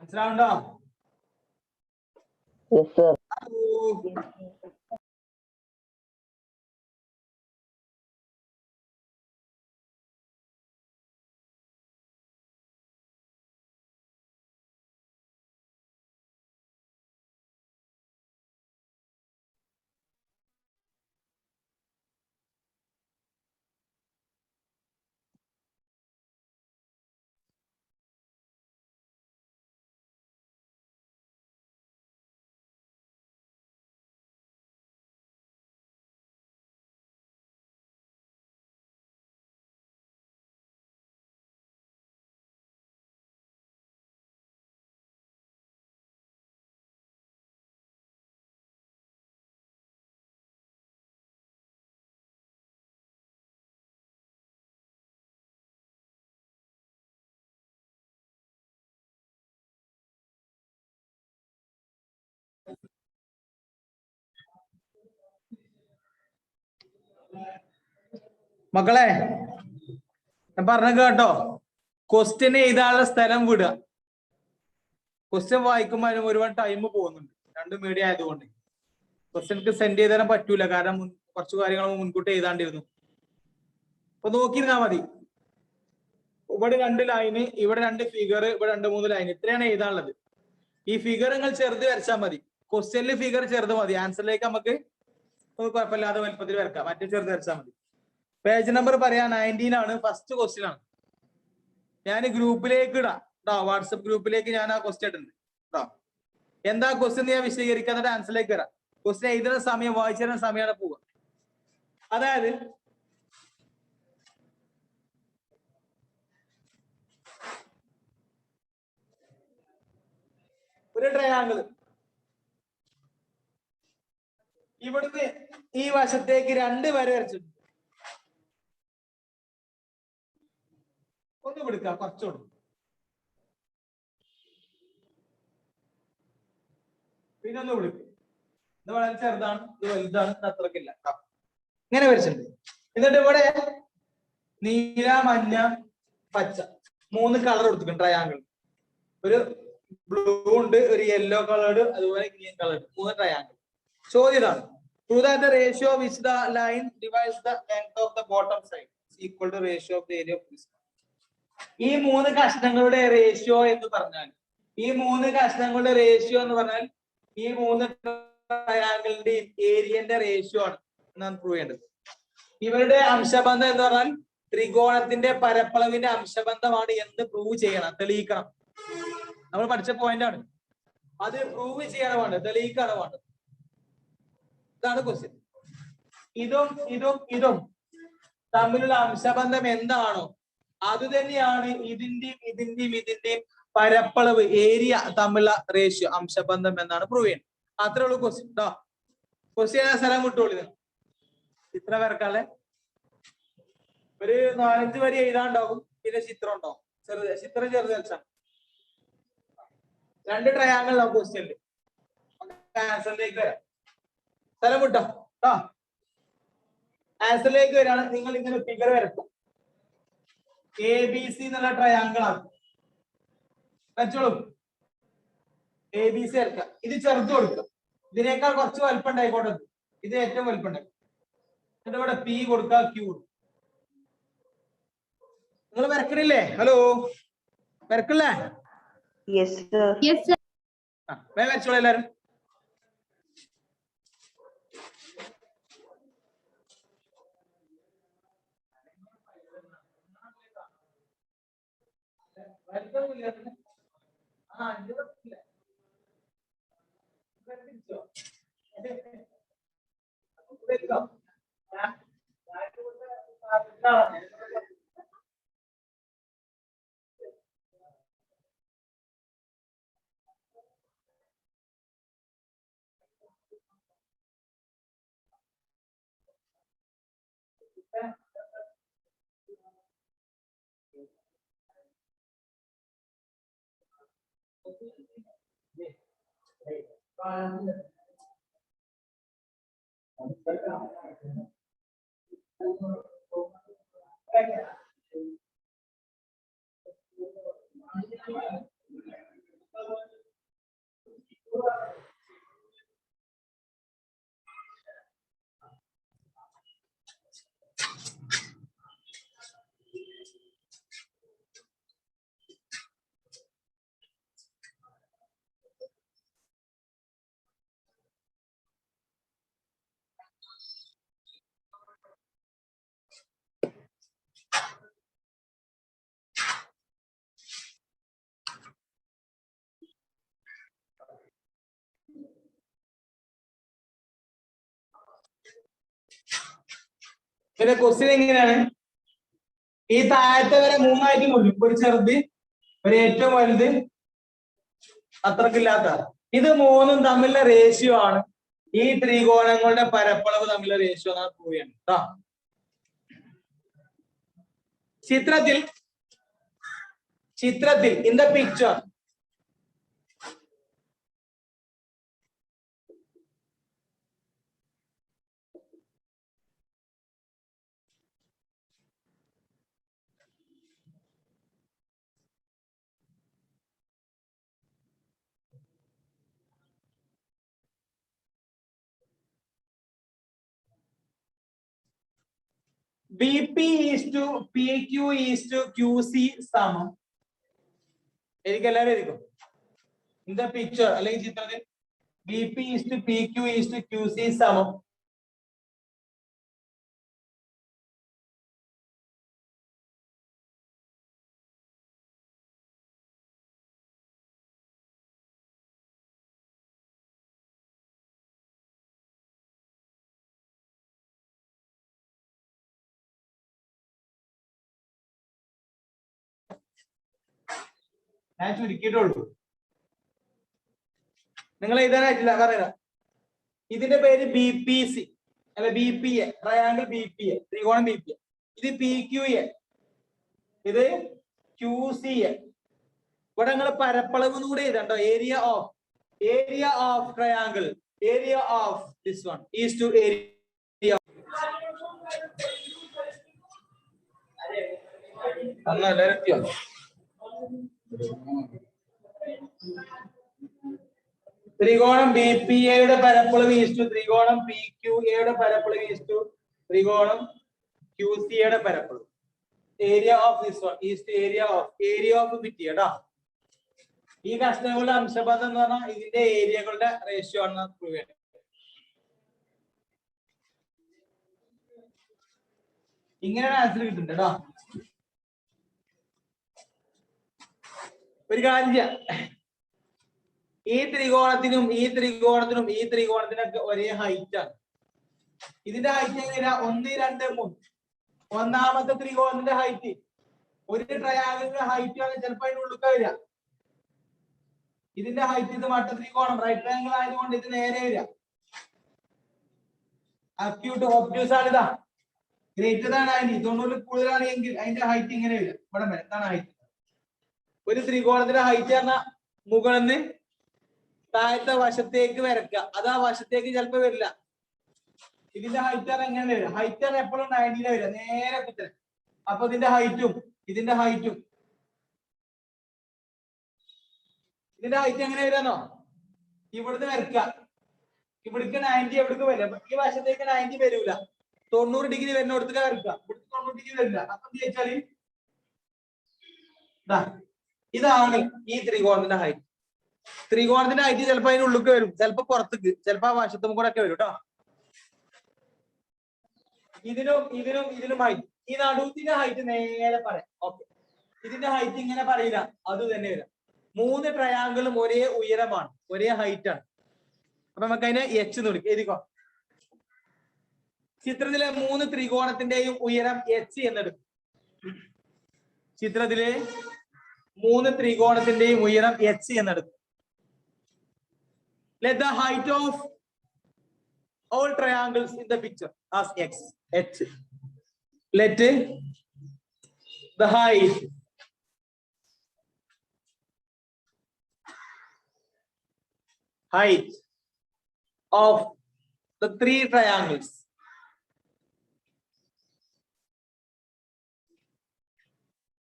മനസ്സിലാവുണ്ടോ? Yes, sir. മക്കളെ ഞാൻ പറഞ്ഞ കേട്ടോ, ക്വസ്റ്റ്യൻ എഴുതാനുള്ള സ്ഥലം വിടുക. ക്വസ്റ്റ്യൻ വായിക്കുമ്പോൾ അതിന് ഒരുപാട് ടൈം പോകുന്നുണ്ട്, രണ്ട് മീഡിയ ആയതുകൊണ്ട്. ക്വസ്റ്റ്യൻക്ക് സെൻഡ് ചെയ്ത് തരാൻ പറ്റൂല, കാരണം കുറച്ച് കാര്യങ്ങൾ മുൻകൂട്ടി എഴുതാണ്ടിരുന്നു. അപ്പൊ നോക്കിയിരുന്നാ മതി. ഇവിടെ രണ്ട് ലൈന്, ഇവിടെ രണ്ട് ഫിഗർ, ഇവിടെ രണ്ട് മൂന്ന് ലൈൻ, ഇത്രയാണ് എഴുതാനുള്ളത്. ഈ ഫിഗർ നിങ്ങൾ ചെറുത് വരച്ചാൽ മതി. ക്വസ്റ്റ്യനിൽ ഫിഗർ ചെറുത് മതി, ആൻസറിലേക്ക് നമുക്ക് കുഴപ്പമില്ലാതെ വലുപ്പത്തിൽ വരക്കാം, മറ്റേ ചെറുത് വരച്ചാൽ മതി. പേജ് നമ്പർ പറയാൻ 19 ആണ്, ഫസ്റ്റ് ക്വസ്റ്റ്യൻ ആണ്. ഞാൻ ഗ്രൂപ്പിലേക്ക് ഇടാം കേട്ടോ, വാട്സപ്പ് ഗ്രൂപ്പിലേക്ക് ഞാൻ ആ ക്വസ്റ്റ്യൻ ഇടുന്നുണ്ട് കേട്ടോ. എന്താ ക്വസ്റ്റ്യൻ ഞാൻ വിശദീകരിക്കാൻ, എന്നിട്ട് ആൻസറിലേക്ക് വരാം. ക്വസ്റ്റ്യൻ എഴുതുന്ന സമയം, വായിച്ചു തരുന്ന സമയമാണ് പോവുക. അതായത് ഒരു ട്രയാങ്കിൾ, ഇവിടുന്ന് ഈ വശത്തേക്ക് രണ്ട് വര വരച്ചിട്ടുണ്ട്. ഒന്ന് കൊടുക്കുക, കുറച്ചുകൂടും, പിന്നെ ഒന്ന് വിളിക്കും. ഇത് വളരെ ചെറുതാണ്, ഇത് വലുതാണ്, ഇത് അത്രക്കില്ല. ഇങ്ങനെ വരച്ചിട്ടുണ്ട്. എന്നിട്ട് ഇവിടെ നീല, മഞ്ഞ, പച്ച മൂന്ന് കളർ കൊടുത്തിട്ടുണ്ട് ട്രയാങ്കിൾ. ഒരു ബ്ലൂ ഉണ്ട്, ഒരു യെല്ലോ കളേർഡ്, അതുപോലെ ഗ്രീൻ കളേർഡ്, 3 ട്രയാങ്കിൾ. ചോദ്യം ഇതാണ്. Prove that the ratio of which the line divides the length of the bottom side is equal to ratio of the area of this. ഈ 3 കഷ്ണങ്ങളുടെ ratio എന്ന് പറഞ്ഞാൽ ഈ 3 കഷ്ണങ്ങളുടെ ratio എന്ന് പറഞ്ഞാൽ ഈ 3 ട്രയാങ്കിളിന്റെയും ഏരിയന്റെ റേഷ്യോ ആണ് എന്നാണ് പ്രൂവ് ചെയ്യേണ്ടത്. ഇവരുടെ അംശബന്ധം എന്ന് പറഞ്ഞാൽ ത്രികോണത്തിന്റെ പരപ്പളവിന്റെ അംശബന്ധമാണ് എന്ന് പ്രൂവ് ചെയ്യണം, തെളിയിക്കണം. നമ്മൾ പഠിച്ച പോയിന്റ് ആണ്, അത് പ്രൂവ് ചെയ്യണം വേണ്ടത്, തെളിയിക്കാണ് വേണ്ടത്. ഇതാണ് ക്വസ്റ്റ്യൻ. ഇതും തമ്മിലുള്ള അംശബന്ധം എന്താണോ അത് തന്നെയാണ് ഇതിന്റെയും പരപ്പളവ് ഏരിയ തമ്മിലുള്ള റേഷ്യോ അംശബന്ധം എന്നാണ് പ്രൂവ് ചെയ്യുന്നത്. അത്രേ ഉള്ളൂ ക്വസ്റ്റ്യൻ കേട്ടോ. ക്വസ്റ്റ്യൻ സ്ഥലം വിട്ടോളി. ചിത്ര വരക്കാളെ ഒരു 4-5 വരി എഴുതാണ്ടാവും, പിന്നെ ചിത്രം ഉണ്ടാവും. ചിത്രം ചെറുത് വെച്ചാൽ 2 ട്രയാങ്കിൾ ഉണ്ടാവും ക്വസ്റ്റ്യനിൽ. ആൻസറിലേക്ക് വരാം. സ്ഥലം വിട്ടോ കേട്ടോ. ആൻസറിലേക്ക് വരാണ്. നിങ്ങൾ ഇങ്ങനെ ഫിഗർ വരക്കും. ABC എന്നുള്ള ട്രയാങ്കിൾ ആണ് വെച്ചോളൂ. ABC വരക്കുക. ഇത് ചെറുത് കൊടുക്കുക. ഇതിനേക്കാൾ കുറച്ച് വലുപ്പം ഉണ്ടായിക്കോട്ടെ. ഇത് ഏറ്റവും വലുപ്പം ഉണ്ടായി. എന്നിട്ട് ഇവിടെ P കൊടുക്കുക, Q കൊടുക്കുക. നിങ്ങൾ വരക്കണില്ലേ? ഹലോ, വരക്കില്ലേ? Yes, sir. Yes, sir. വരച്ചോളൂ എല്ലാരും. പിന്നെ ക്വസ്റ്റ്യൻ എങ്ങനെയാണ്? ഈ താഴത്തെ വരെ 3 ആയിട്ട് മുറിക്കും. ഒരു ചെറുത്, ഒരു ഏറ്റവും വലുത്, അത്രക്കില്ലാത്ത. ഇത് 3ഉം തമ്മിലുള്ള റേഷ്യോ ആണ് ഈ ത്രികോണങ്ങളുടെ പരപ്പളവ് തമ്മിലുള്ള റേഷ്യോ എന്നാണ് പ്രൂവ് ചെയ്യുന്നത് കേട്ടോ. ചിത്രത്തിൽ in the picture BP is to PQ is to QC സമം. എനിക്ക് എല്ലാവരും എഴുതിക്കും. ഇൻ ദ പിക്ചർ അല്ലെങ്കിൽ ചിത്രത്തിൽ BP is to PQ is to QC സമം ഞാൻ ചുരുക്കിയിട്ടുള്ളൂ. നിങ്ങൾ എഴുതാനായിട്ടില്ല, പറയാം. ഇതിന്റെ പേര് BPC അല്ല BPA, ട്രയാങ്കിൾ BPA, ത്രികോണം BPA. ഇത് PQA, ഇത് QCA. ഇവിടെ നിങ്ങൾ പരപ്പളവ് കൂടെ എഴുതണ്ടോ. Area of triangle, area of this one is to area. ത്രികോണം ബി പി എയുടെ പരപ്പളവ് ഈസ്റ്റു ത്രികോണം പി ക്യു എയുടെ പരപ്പളവ് ഈസ്റ്റു ത്രികോണം ക്യു സി യുടെ പരപ്പളവ്. Area of this one is to area of Bitty കേട്ടോ. ഈ കഷ്ണങ്ങളുടെ അംശബന്ധം എന്ന് പറഞ്ഞാൽ ഇതിന്റെ ഏരിയകളുടെ റേഷ്യോ ആണ് പ്രൂവ് ചെയ്യുന്നത്. ഇങ്ങനെയാണ് ആൻസർ കിട്ടുന്നത് കേട്ടോ. ഒരു കാര്യം ചെയ്യാം, ഈ ത്രികോണത്തിനും ഈ ത്രികോണത്തിനും ഈ ത്രികോണത്തിനൊക്കെ ഒരേ ഹൈറ്റ് ആണ്. ഇതിന്റെ ഹൈറ്റ് എങ്ങനെയാ? 1, 2, 3. ഒന്നാമത്തെ ത്രികോണത്തിന്റെ ഹൈറ്റ് ഒരു ട്രയാങ്കിളിന്റെ ഹൈറ്റ് ആണ് ചിലപ്പോ അതിന്റെ ഉള്ളിൽ വരിക. ഇതിന്റെ ഹൈറ്റ് ഇത് മട്ട ത്രികോണം റൈറ്റ് ട്രയാങ്കിൾ ആയതുകൊണ്ട് ഇത് നേരെ വരിക. അക്യൂട്ട് ഒബ്റ്റ്യൂസ് ആണ് ഇതാ. ഗ്രേറ്റർ ആണ് 90 കൂടുതലാണെങ്കിൽ അതിന്റെ ഹൈറ്റ് ഇങ്ങനെ വരിക. ഇവിടെ വരെ ഇതാണ് ഹൈറ്റ്. ഒരു ത്രികോണത്തിന്റെ ഹൈറ്റ് പറഞ്ഞാൽ മുകളിൽ നിന്ന് താഴത്തെ വശത്തേക്ക് വരക്കുക. അത് ആ വശത്തേക്ക് ചിലപ്പോ വരില്ല. ഇതിന്റെ ഹൈറ്റ് ആണ് എങ്ങനെ വരിക? ഹൈറ്റ് ആണ് എപ്പോഴും 90 വരിക, നേരെ കുത്തനെ. അപ്പൊ ഇതിന്റെ ഹൈറ്റും ഇതിന്റെ ഹൈറ്റ് എങ്ങനെ വരാന്നോ? ഇവിടുന്ന് വരക്കുക. ഇവിടേക്ക് 90, എവിടേക്ക് വരില്ല. ഈ വശത്തേക്ക് 90 വരൂല. 90 ഡിഗ്രി വരുന്നിടത്തേക്ക് വരക്കുക. ഇവിടുത്തെ 90 ഡിഗ്രി വരില്ല. അപ്പൊ എന്ത് വെച്ചാല് ഇതാണ് ഈ ത്രികോണത്തിന്റെ ഹൈറ്റ്. ത്രികോണത്തിന്റെ ഹൈറ്റ് ചിലപ്പോ അതിന് ഉള്ളിലേക്ക് വരും, ചിലപ്പോ പുറത്തേക്ക്, ചിലപ്പോ ആ വശത്തും കൂടെ ഒക്കെ വരും കേട്ടോ. ഇതിനും ഹൈറ്റ്. ഈ നടുവിന്റെ ഹൈറ്റ് നേരെ പറയാം. ഓക്കെ, ഇതിന്റെ ഹൈറ്റ് ഇങ്ങനെ പറയില്ല, അത് തന്നെ വരാം. 3 ട്രയാങ്കിളും ഒരേ ഉയരമാണ്, ഒരേ ഹൈറ്റ് ആണ്. അപ്പൊ നമുക്ക് അതിനെ എച്ച് എന്ന് വിളിക്കാം. എഴുതിക്കോ. ചിത്രത്തിലെ 3 ത്രികോണത്തിന്റെയും ഉയരം എച്ച് എന്നെടുക്കും. ചിത്രത്തിലെ 3 ത്രികോണത്തിന്റെയും ഉയരം H എന്നെടുക്കും. Let the height of all triangles in the picture as x, h. Let the height of the 3 triangles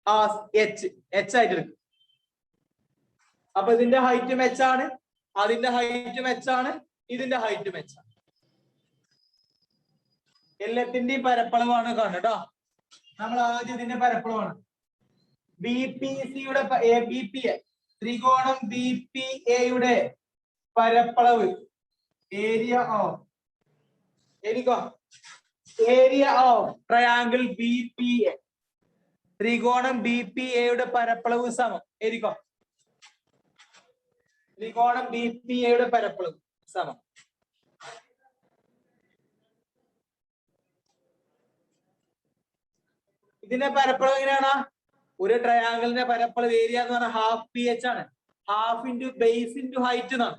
as h ആയിട്ട് എടുക്കും. അപ്പൊ ഇതിന്റെ ഹൈറ്റും h ആണ്, അതിന്റെ ഹൈറ്റും h ആണ്, ഇതിന്റെ ഹൈറ്റും h ആണ്. എല്ലാത്തിന്റെയും പരപ്പളവാണ് കാണുക കേട്ടോ. നമ്മൾ ആദ്യം ഇതിന്റെ പരപ്പളവാണ്. ബി പി സിയുടെ ത്രികോണം ബി പി എയുടെ പരപ്പളവ് area of triangle B P A. ത്രികോണം ബി പി എയുടെ പരപ്പളവ് സമം എരിക്കോ. ത്രികോണം ബി പി എയുടെ പരപ്പളവ് സമം ഇതിന്റെ പരപ്പളവ് എങ്ങനെയാണ്? ഒരു ട്രയാങ്കിളിന്റെ പരപ്പളവ് ഏരിയ എന്ന് പറഞ്ഞാൽ ഹാഫ് പി എച്ച് ആണ്. Half into base into height എന്നാണ്.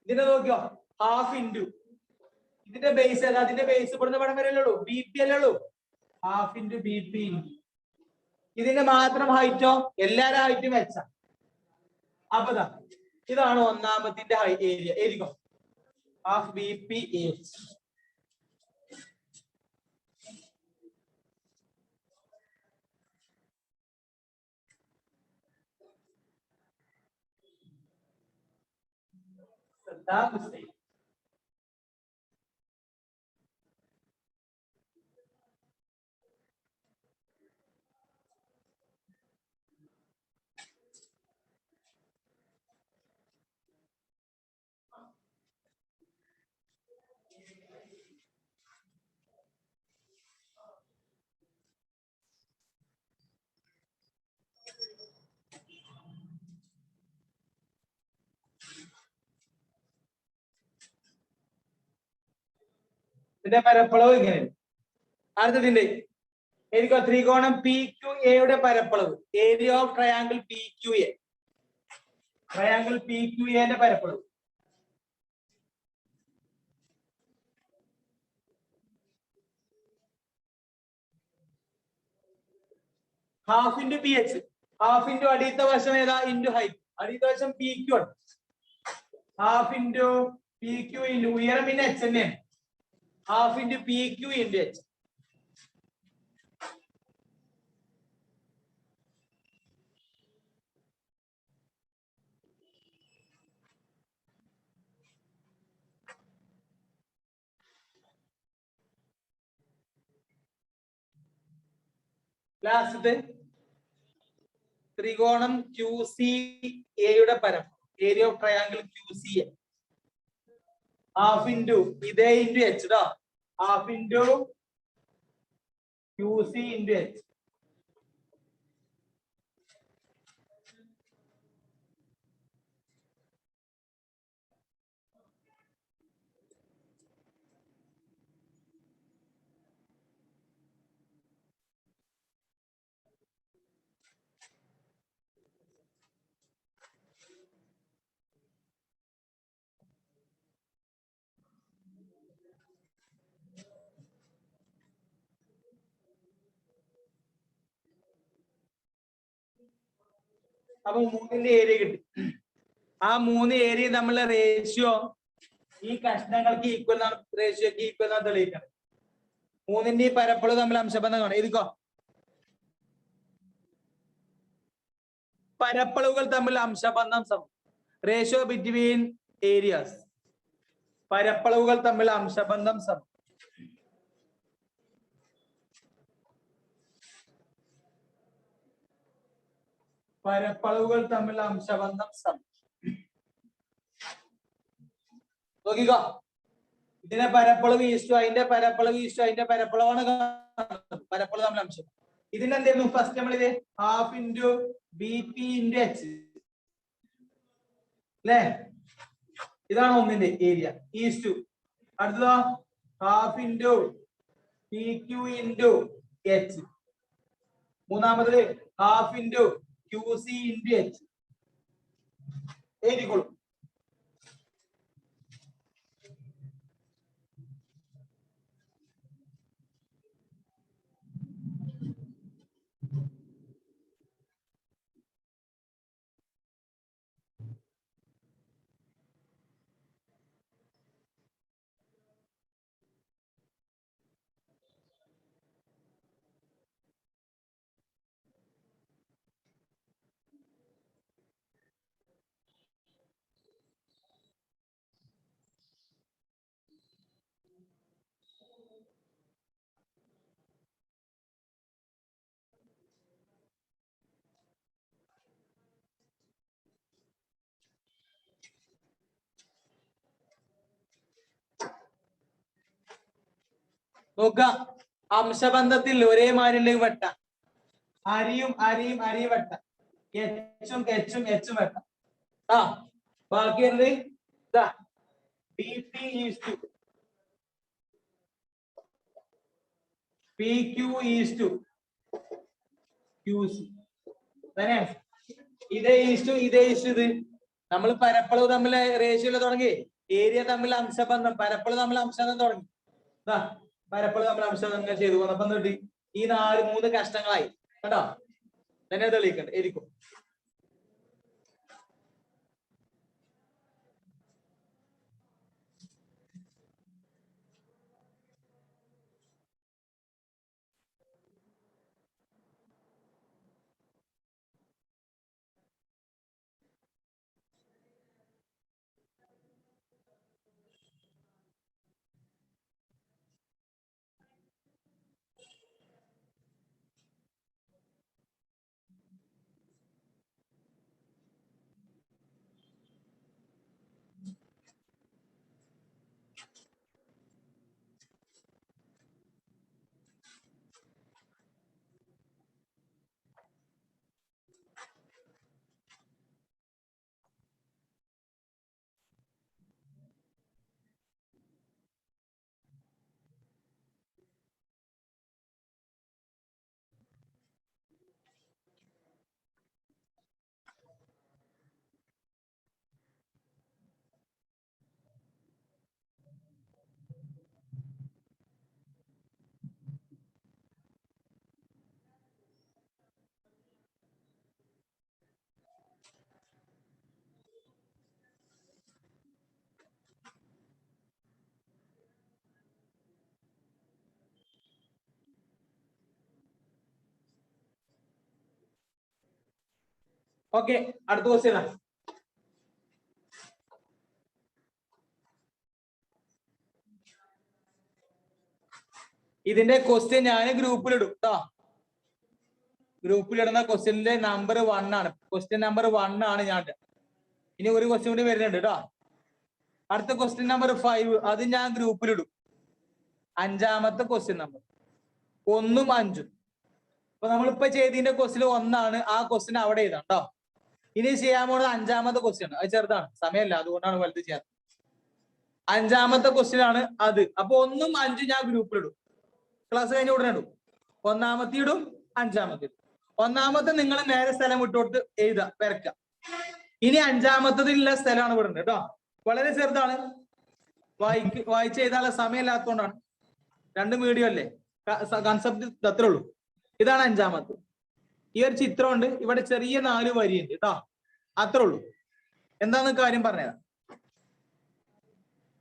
ഇതിനെ നോക്കിയോ, ഹാഫ് ഇൻറ്റു ഇതിന്റെ ബേസ് അല്ല, അതിന്റെ ബേസ് ഇവിടുന്ന് പടം വരെ ഉള്ളൂ, ബി പി അല്ലേ ഉള്ളൂ. Half into B P. ഇതിന്റെ മാത്രം ഹൈറ്റോ? എല്ലാരും ഹൈറ്റും വെച്ചാ. അപ്പൊ ഇതാണ് ഒന്നാമത്തിന്റെ ഏരിയ. എഴുതിക്കോ, ഹാഫ് ബി പി എച്ച്. ഇതിന്റെ പരപ്പളവ് ഇങ്ങനെ. അടുത്തതിന്റെ എനിക്ക് ത്രികോണം പി ക്യു എയുടെ പരപ്പളവ് area of triangle P Q A. Triangle P Q എന്റെ പരപ്പളവ് half into P H. Half into അടിയത്തെ വശം ഏതാ? Into height. അടിയത്തെ വശം പി ക്യു ആണ്. Half into P Q into ഉയരം പിന്നെ എച്ച് തന്നെയാണ്. Half into P Q into H. Last ത്രികോണം ക്യു സി എയുടെ പരപ്പ്, area of triangle Q C A half into ഇതേ ഇൻറ്റു എച്ച് ട്ടോ, half into Q C into H. അപ്പൊ മൂന്നിന്റെ ഏരിയ കിട്ടി. ആ മൂന്ന് ഏരിയ തമ്മിലുള്ള റേഷ്യോ ഈ കഷ്ണങ്ങൾക്ക് ഈക്വൽ ആണ്, റേഷ്യോക്ക് ഈക്വൽ ആണ് തെളിയിക്കണം. മൂന്നിന്റെ ഈ പരപ്പളവ് തമ്മിൽ അംശബന്ധം കാണാം. എഴുതിക്കോ, പരപ്പളവുകൾ തമ്മിൽ അംശബന്ധം സമം. റേഷ്യോ ബിറ്റ്വീൻ ഏരിയാസ്, പരപ്പളവുകൾ തമ്മിൽ അംശബന്ധം സമം. പരപ്പളവുകൾ തമ്മിൽ അംശബന്ധം സമം. നോക്കിക്കോ, ഇതിന്റെ പരപ്പളവ് ഈസ്റ്റു അതിന്റെ പരപ്പളവ് ഈസ്റ്റു അതിന്റെ പരപ്പളവാണ് പരപ്പളവ് തമ്മിൽ അംശം. ഇതിന്റെ എന്തായിരുന്നു ഫസ്റ്റ് നമ്മൾ ഇത് half into B P into H അല്ലേ, ഇതാണ് ഒന്നിന്റെ ഏരിയ ഈസ്റ്റു. അടുത്തതോ half into P Q into H. മൂന്നാമത് half into Q C into H. എഴുതിക്കോളൂ. നോക്ക, അംശബന്ധത്തിൽ ഒരേ മാരിലേക്ക് വെട്ട, അരിയും അരിയും അരിയും വെട്ട, എച്ചും എച്ചും എച്ചും വെട്ട. ആ ബാക്കി വരുന്നത് B P is to P Q is to Q C. ഇതേ ഈസ്റ്റു ഇതേ ഈസ്റ്റു. ഇത് നമ്മൾ പരപ്പളവ് തമ്മിൽ റേഷ്യോയിൽ തുടങ്ങി, ഏരിയ തമ്മിൽ അംശബന്ധം, പരപ്പളവ് തമ്മിൽ അംശബന്ധം തുടങ്ങി. പരപ്പളവ് തമ്മിൽ അംശബന്ധം ചെയ്തു വന്നപ്പം കിട്ടി ഈ മൂന്ന് കഷ്ണങ്ങളായി കേട്ടോ. തന്നെ തെളിയിക്കണ്ട എരിക്കും. ഓക്കെ, അടുത്ത ക്വസ്റ്റ്യൻ. ഇതിന്റെ ക്വസ്റ്റ്യൻ ഞാൻ ഗ്രൂപ്പിലിടും കേട്ടോ. ഗ്രൂപ്പിൽ ഇടുന്ന ക്വസ്റ്റ്യനിലെ നമ്പർ 1 ആണ്. ക്വസ്റ്റ്യൻ നമ്പർ 1 ആണ് ഞാൻ. ഇനി ഒരു ക്വസ്റ്റ്യൻ കൂടി വരുന്നുണ്ട് കേട്ടോ. അടുത്ത ക്വസ്റ്റ്യൻ നമ്പർ 5 അത് ഞാൻ ഗ്രൂപ്പിലിടും. 5ാമത്തെ ക്വസ്റ്റ്യൻ നമ്പർ 1ഉം 5ഉം. അപ്പൊ നമ്മളിപ്പോ ചെയ്തതിന്റെ ക്വസ്റ്റ്യൻ 1 ആ ക്വസ്റ്റ്യൻ അവിടെ എഴുതാം കേട്ടോ. ഇനി ചെയ്യാൻ പോകുന്നത് 5ാമത്തെ ക്വസ്റ്റ്യൻ. അത് ചെറുതാണ്, സമയമല്ല, അതുകൊണ്ടാണ് വലുത് ചെയ്യാറ്. 5ാമത്തെ ക്വസ്റ്റ്യൻ ആണ് അത്. അപ്പൊ 1ഉം 5ഉം ഞാൻ ഗ്രൂപ്പിലിടും. ക്ലാസ് കഴിഞ്ഞ ഉടനെ ഇടും. 1ാമത്തെ ഇടും, 5ാമത്തെ ഇടും. 1ാമത്തെ നിങ്ങൾ നേരെ സ്ഥലം വിട്ടോട്ട് എഴുതാ, വരക്കുക. ഇനി 5ാമത്തതിലുള്ള സ്ഥലമാണ് വിടുന്നത് കേട്ടോ. വളരെ ചെറുതാണ്, വായിച്ച് എഴുതാനുള്ള സമയമില്ലാത്തതുകൊണ്ടാണ്. 2 മീഡിയം അല്ലേ, കൺസെപ്റ്റ് അത്രേ ഉള്ളൂ. ഇതാണ് 5ാമത്തെ. ഈ ഒരു ചിത്രമുണ്ട്, ഇവിടെ ചെറിയ 4 വരിയുണ്ട് കേട്ടോ, അത്രേ ഉള്ളൂ. എന്താന്ന് കാര്യം പറഞ്ഞുതരാം.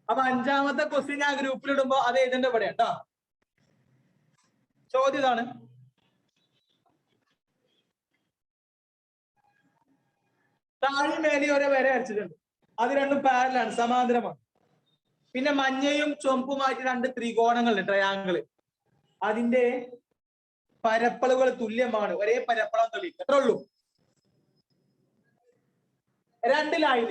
അപ്പൊ 5ാമത്തെ ക്വസ്റ്റ്യൻ ഞാൻ ഗ്രൂപ്പിൽ ഇടുമ്പോ അത് എഴുതേണ്ട ഇവിടെ കേട്ടോ. ചോദ്യം ഇതാണ്. താഴെ മേലെ ഒരേ വര വരച്ചിട്ടുണ്ട്. അത് രണ്ടും പാരലാണ്, സമാന്തരമാണ്. പിന്നെ മഞ്ഞയും ചുവപ്പുമായിട്ട് 2 ത്രികോണങ്ങളുണ്ട്, ട്രയാങ്കിള്. അതിന്റെ പരപ്പളവുകൾ തുല്യമാണ്. ഒരേ പരപ്പളം തെളിയിക്കും, അത്രേ ഉള്ളൂ. 2 ലൈൻ.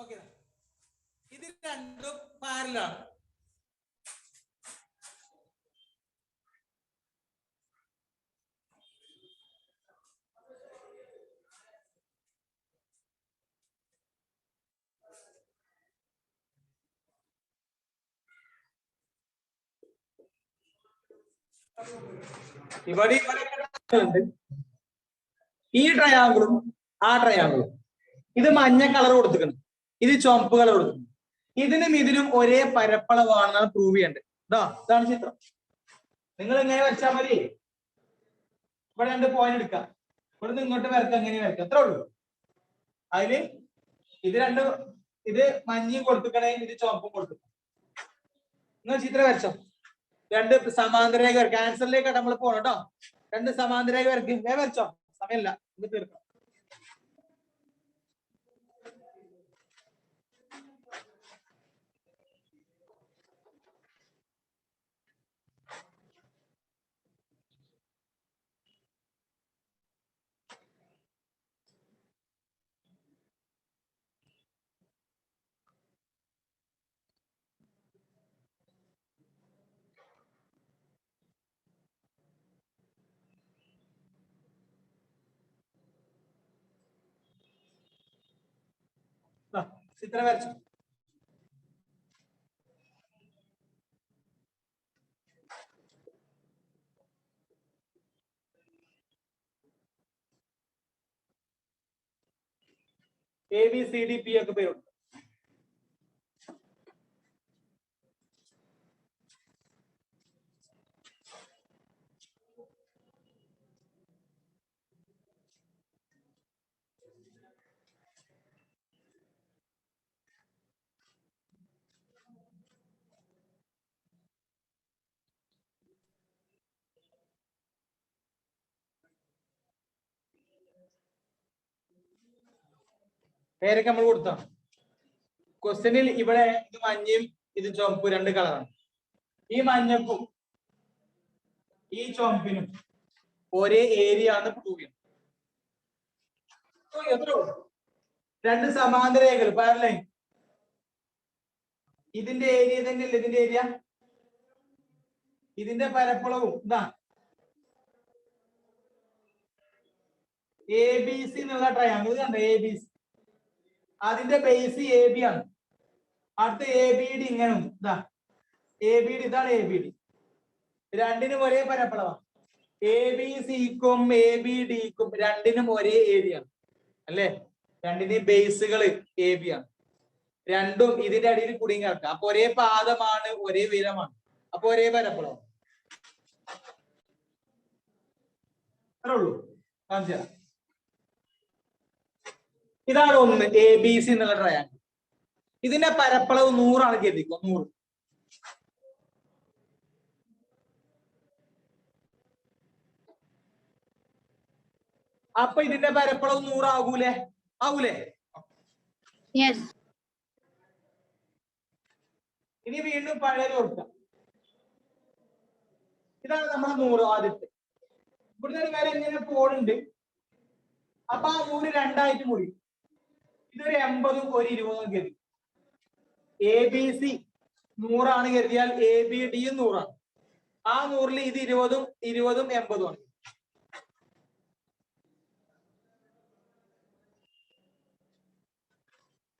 ഓക്കെ, ഇത് രണ്ടും പാരലാണ്. ഇവിടെ ഈ ട്രയാങ്കിളും ആ ട്രയാങ്കിളും. ഇത് മഞ്ഞ കളർ കൊടുത്തിട്ടുണ്ട്, ഇത് ചുവപ്പ് കളർ കൊടുത്തിട്ടുണ്ട്. ഇതിനും ഒരേ പരപ്പളവാണെന്നാണ് പ്രൂവ് ചെയ്യേണ്ടത്. ഇതാണ് ചിത്രം. നിങ്ങൾ ഇങ്ങനെ വെച്ചാൽ മതി. ഇവിടെ 2 പോയിന്റ് എടുക്കാം, ഇവിടുന്ന് ഇങ്ങോട്ട് വരക്കാം, എങ്ങനെ വരക്കാം, അത്രേ ഉള്ളൂ. അതില് ഇത് ഇത് മഞ്ഞയും കൊടുത്തിക്കണേ, ഇത് ചുവപ്പും കൊടുത്തിക്കണം. നിങ്ങൾ ചിത്രം വരച്ചോ. 2 സമാന്തരേഖ വരയ്ക്കുക. ആൻസറിലേക്ക് നമ്മൾ പോകണം കേട്ടോ. 2 സമാന്തരേഖ വരയ്ക്കും. വരച്ചോ, സമയമില്ല, ഇത് തീർക്കാം. ചിത്രം വരച്ചു. ABCDP ഒക്കെ പേരുണ്ട്. പേരൊക്കെ നമ്മൾ കൊടുത്താണ്. ക്വസ്റ്റ്യനിൽ ഇവിടെ ഇത് മഞ്ഞയും ഇത് ചുവപ്പും 2 കളറാണ്. ഈ മഞ്ഞക്കും ഈ ചുവപ്പിനും ഒരേ ഏരിയ ആണ് പ്രൂവ് ചെയ്യുന്നത്. 2 സമാന്തരേഖകൾ പാരലൈൻ. ഇതിന്റെ ഏരിയ തന്നെയല്ലേ ഇതിന്റെ ഏരിയ. ഇതിന്റെ പരപ്പളവും ഇതാ ABC എന്നുള്ള ട്രയാങ്കിൾ കണ്ട, ABC. അതിന്റെ ബേസ് AB ആണ്. അടുത്ത ABD ഇങ്ങനെ ഇതാ ABD, ഇതാണ് ABD. രണ്ടിനും ഒരേ പരപ്പളവാണ്. ABCക്കും ABDക്കും രണ്ടിനും ഒരേ ഏരിയ ആണ് അല്ലേ. രണ്ടിന്റെയും ബേസുകൾ AB ആണ്. രണ്ടും ഇതിന്റെ അടിയിൽ കുടുങ്ങി കിടക്കുക. അപ്പൊ ഒരേ പാദമാണ്, ഒരേ ഉയരമാണ്, അപ്പൊ ഒരേ പരപ്പളവാണ്. അത്രേ ഉള്ളൂ. കാണിച്ചു തരാം. ഇതാണ് ഒന്ന് ABC എന്നുള്ള ട്രയാങ്കിൾ. ഇതിന്റെ പരപ്പളവ് 100 ആണ് കരുതിക്കോ, 100. അപ്പൊ ഇതിന്റെ പരപ്പളവ് 100 ആകൂലേ? ആവൂലേ? Yes. ഇനി വീണ്ടും പഴയത് കൊടുക്കാം. ഇതാണ് നമ്മുടെ 100 ആദ്യത്തെ. ഇവിടുന്ന് ഒരു വരെ ഇങ്ങനെ പോണുണ്ട്. അപ്പൊ ആ 100 രണ്ടായിട്ട് മുറി. ഇതൊരു 80ഉം ഒരു 20ഉം കരുതി. എ ബി സി 100 കരുതിയാൽ എ ബി ഡിയും 100. ആ 100ൽ ഇത് 20ഉം 20ഉം 80ഉം ആണ്.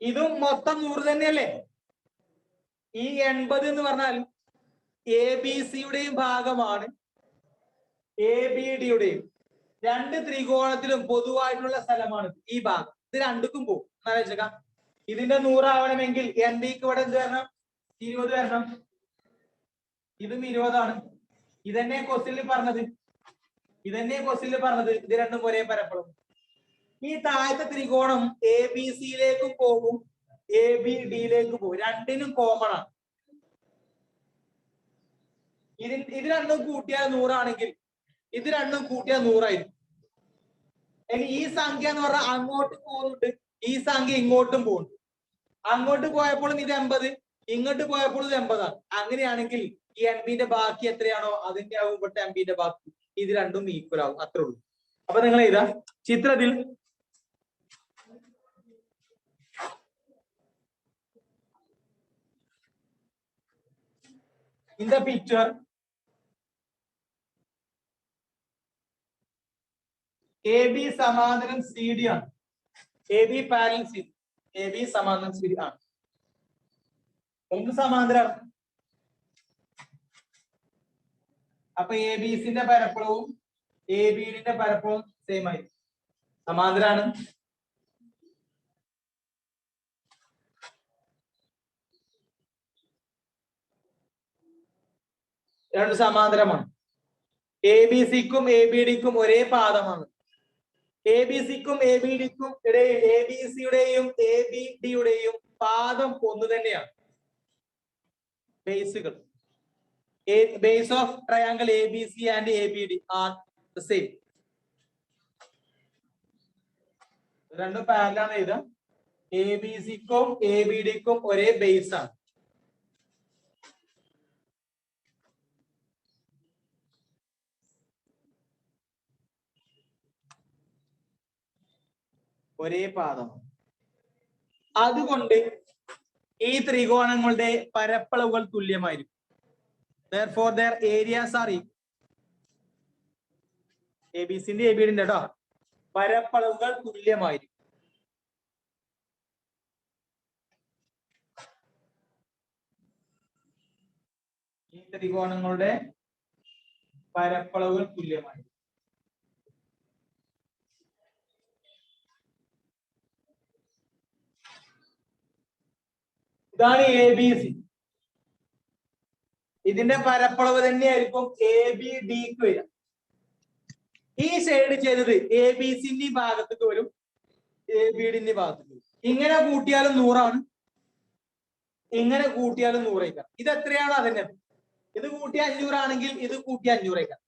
ഇതും മൊത്തം 100 തന്നെയല്ലേ? ഈ 80 എന്ന് പറഞ്ഞാൽ എ ബി സിയുടെയും ഭാഗമാണ് എ ബി ഡിയുടെയും. രണ്ട് ത്രികോണത്തിലും പൊതുവായിട്ടുള്ള സ്ഥലമാണ് ഈ ഭാഗം. ഇത് രണ്ടുക്കും പോകും. എന്നാലോചിക്കാം. ഇതിന്റെ 100 ആവണമെങ്കിൽ എൻ ഡിക്ക് ഇവിടെ എന്ത് വരണം? 20 വരണം. ഇതും 20ആണ്. ഇതന്നെ ക്വസ്റ്റ്യനിൽ പറഞ്ഞത്. ഇത് രണ്ടും ഒരേ പരപ്പളവ്. ഈ താഴത്തെ ത്രികോണം എ ബി സിയിലേക്കും പോകും, എ ബി ഡിയിലേക്കും പോകും. രണ്ടിനും കോമൺ ആണ്. ഇത് രണ്ടും കൂട്ടിയാൽ 100 ആണെങ്കിൽ ഇത് രണ്ടും കൂട്ടിയാൽ 100 ആയിരിക്കും. ഇനി ഈ സംഖ്യ എന്ന് പറഞ്ഞാൽ അങ്ങോട്ട് പോകുന്നുണ്ട്, ഈ സംഖ്യ ഇങ്ങോട്ടും പോകുന്നുണ്ട്. അങ്ങോട്ട് പോയപ്പോഴും ഇത് 80, ഇങ്ങോട്ട് പോയപ്പോഴും ഇത് 80ആണ്. അങ്ങനെയാണെങ്കിൽ ഈ എംബിന്റെ ബാക്കി എത്രയാണോ അതിന്റെ ആവും ഇവിടുത്തെ എംബിന്റെ ബാക്കി. ഇത് രണ്ടും ഈക്വൽ ആവും. അത്രേ ഉള്ളൂ. അപ്പൊ നിങ്ങൾ എഴുതാ ചിത്രത്തിൽ in the picture AB സമാന്തരം CD ആണ്. AB parallel CD. AB സമാന്തരം CD ആണ്. എന്ത് സമാന്തരമാണ്? അപ്പൊ ABCന്റെ പരപ്പളവും ABയുടെ പരപ്പളവും സെയിം ആയി. സമാന്തരാണ്. രണ്ട് സമാന്തരമാണ്. ABCക്കും ABDക്കും ഒരേ പാദമാണ്. ABCക്കും ABDക്കും ഇടയിൽ ABCയുടെയും ABDയുടെയും പാദം ഒന്ന് തന്നെയാണ്. ബേസുകൾ base of triangle ABC and ABD are the same. രണ്ടും പാരലൽ ആണ് എഴുതാം. ABCക്കും ABDക്കും ഒരേ ബേസ് ആണ്. ഒരേ പാദം. അതുകൊണ്ട് ഈ ത്രികോണങ്ങളുടെ പരപ്പളവുകൾ തുല്യമായിരിക്കും. Therefore their areas are equal. ABCന്റെ ABDന്റെ കേട്ടോ പരപ്പളവുകൾ തുല്യമായിരിക്കും. ഈ ത്രികോണങ്ങളുടെ പരപ്പളവുകൾ തുല്യമായിരിക്കും. ഇതാണ് ABC. ഇതിന്റെ പരപ്പളവ് തന്നെയായിരിക്കും ABDക്ക് വരിക. ഈ ഷെയ്ഡ് ചെയ്തത് ABCന്റെ ഭാഗത്തേക്ക് വരും, ABDന്റെ ഭാഗത്തേക്ക് വരും. ഇങ്ങനെ കൂട്ടിയാലും 100 ആണ്, ഇങ്ങനെ കൂട്ടിയാലും 100 ആയിരിക്കാം. ഇത് എത്രയാണോ അതന്നെ. ഇത് കൂട്ടി 500 ആണെങ്കിൽ ഇത് കൂട്ടി 500 ആയിരിക്കാം.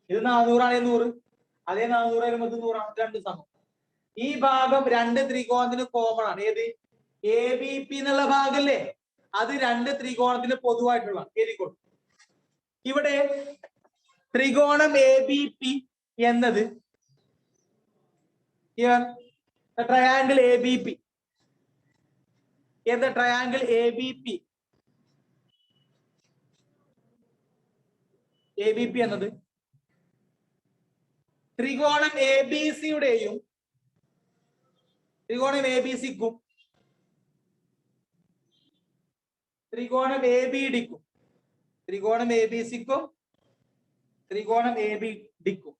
ഇത് 400 ആണെങ്കിൽ 100, അതേ 400 ആയാലും 100 ആണ്. രണ്ട് സമം. ഈ ഭാഗം രണ്ട് ത്രികോണത്തിന് കോമൺ ആണ്. ഏത്? ABP എന്നുള്ള ഭാഗല്ലേ, അത് രണ്ട് ത്രികോണത്തിന് പൊതുവായിട്ടുള്ള എഴുതിക്കോളും. ഇവിടെ ത്രികോണം ABP എന്നത് ട്രയാങ്കിൾ ABP ABP എന്നത് ത്രികോണം ABCയുടെയും ത്രികോണം ABCക്കും ത്രികോണം ABDക്കും ത്രികോണം ABCക്കും ത്രികോണം ABDക്കും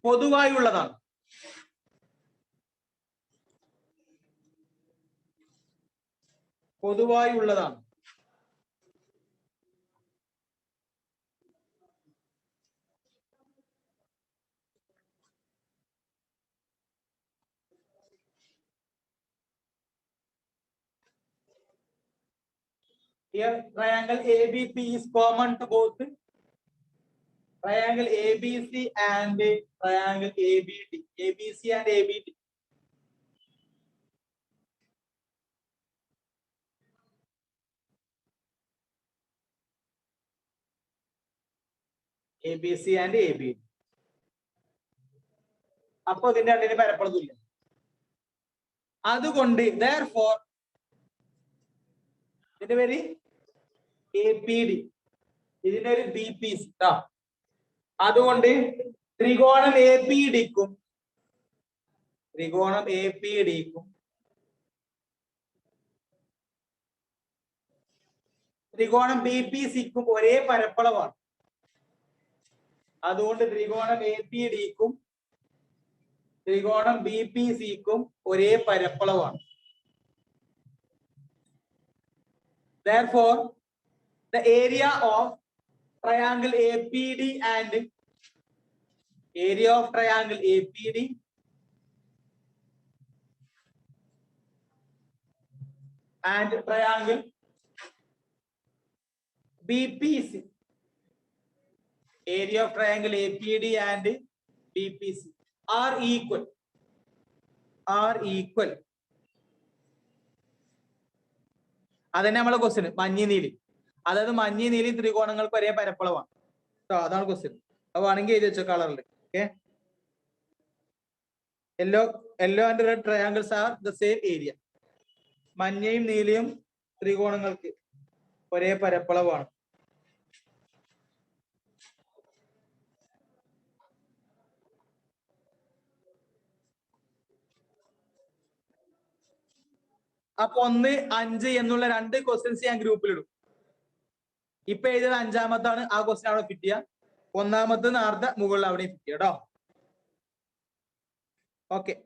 പൊതുവായുള്ളതാണ്. പൊതുവായുള്ളതാണ്. Here triangle ABP is common to both triangle ABC and triangle ABD. ABC and ABD. ABC and ABD. അപ്പൊ ഇതിന്റെ രണ്ടിന് പരപ്പളവില്ല. അതുകൊണ്ട് therefore ഇതിന്റെ പേര് APD, ഇതിന്റെ ഒരു BPC. അതുകൊണ്ട് ത്രികോണം APDക്കും ത്രികോണം BPCക്കും ഒരേ പരപ്പളവാണ്. അതുകൊണ്ട് ത്രികോണം APDക്കും ത്രികോണം BPCക്കും ഒരേ പരപ്പളവാണ്. Therefore, the area of triangle APD and triangle BPC, area of triangle APD and BPC are equal. അതന്നെ നമ്മളെ ക്വസ്റ്റ്യൻ. മഞ്ഞ നീലി, അതായത് മഞ്ഞ നീലി ത്രികോണങ്ങൾക്ക് ഒരേ പരപ്പളവാണ്. അതാണ് ക്വസ്റ്റ്യൻ. അത് വേണമെങ്കിൽ എഴുതി വെച്ചോ കളറിൽ. Okay, yellow and red triangles are the same area. മഞ്ഞയും നീലയും ത്രികോണങ്ങൾക്ക് ഒരേ പരപ്പളവാണ്. അപ്പൊ 1, 5 എന്നുള്ള 2 ക്വസ്റ്റ്യൻസ് ഞാൻ ഗ്രൂപ്പിലിടും. ഇപ്പൊ എഴുതിയത് 5-മത്താണ്. ആ ക്വസ്റ്റ്യൻ അവിടെ ഫിറ്റ് ചെയ്യാം. 1-മത് നേരത്തെ മുകളിൽ അവിടെ ഫിറ്റ് ചെയ്യാം കേട്ടോ. ഓക്കെ.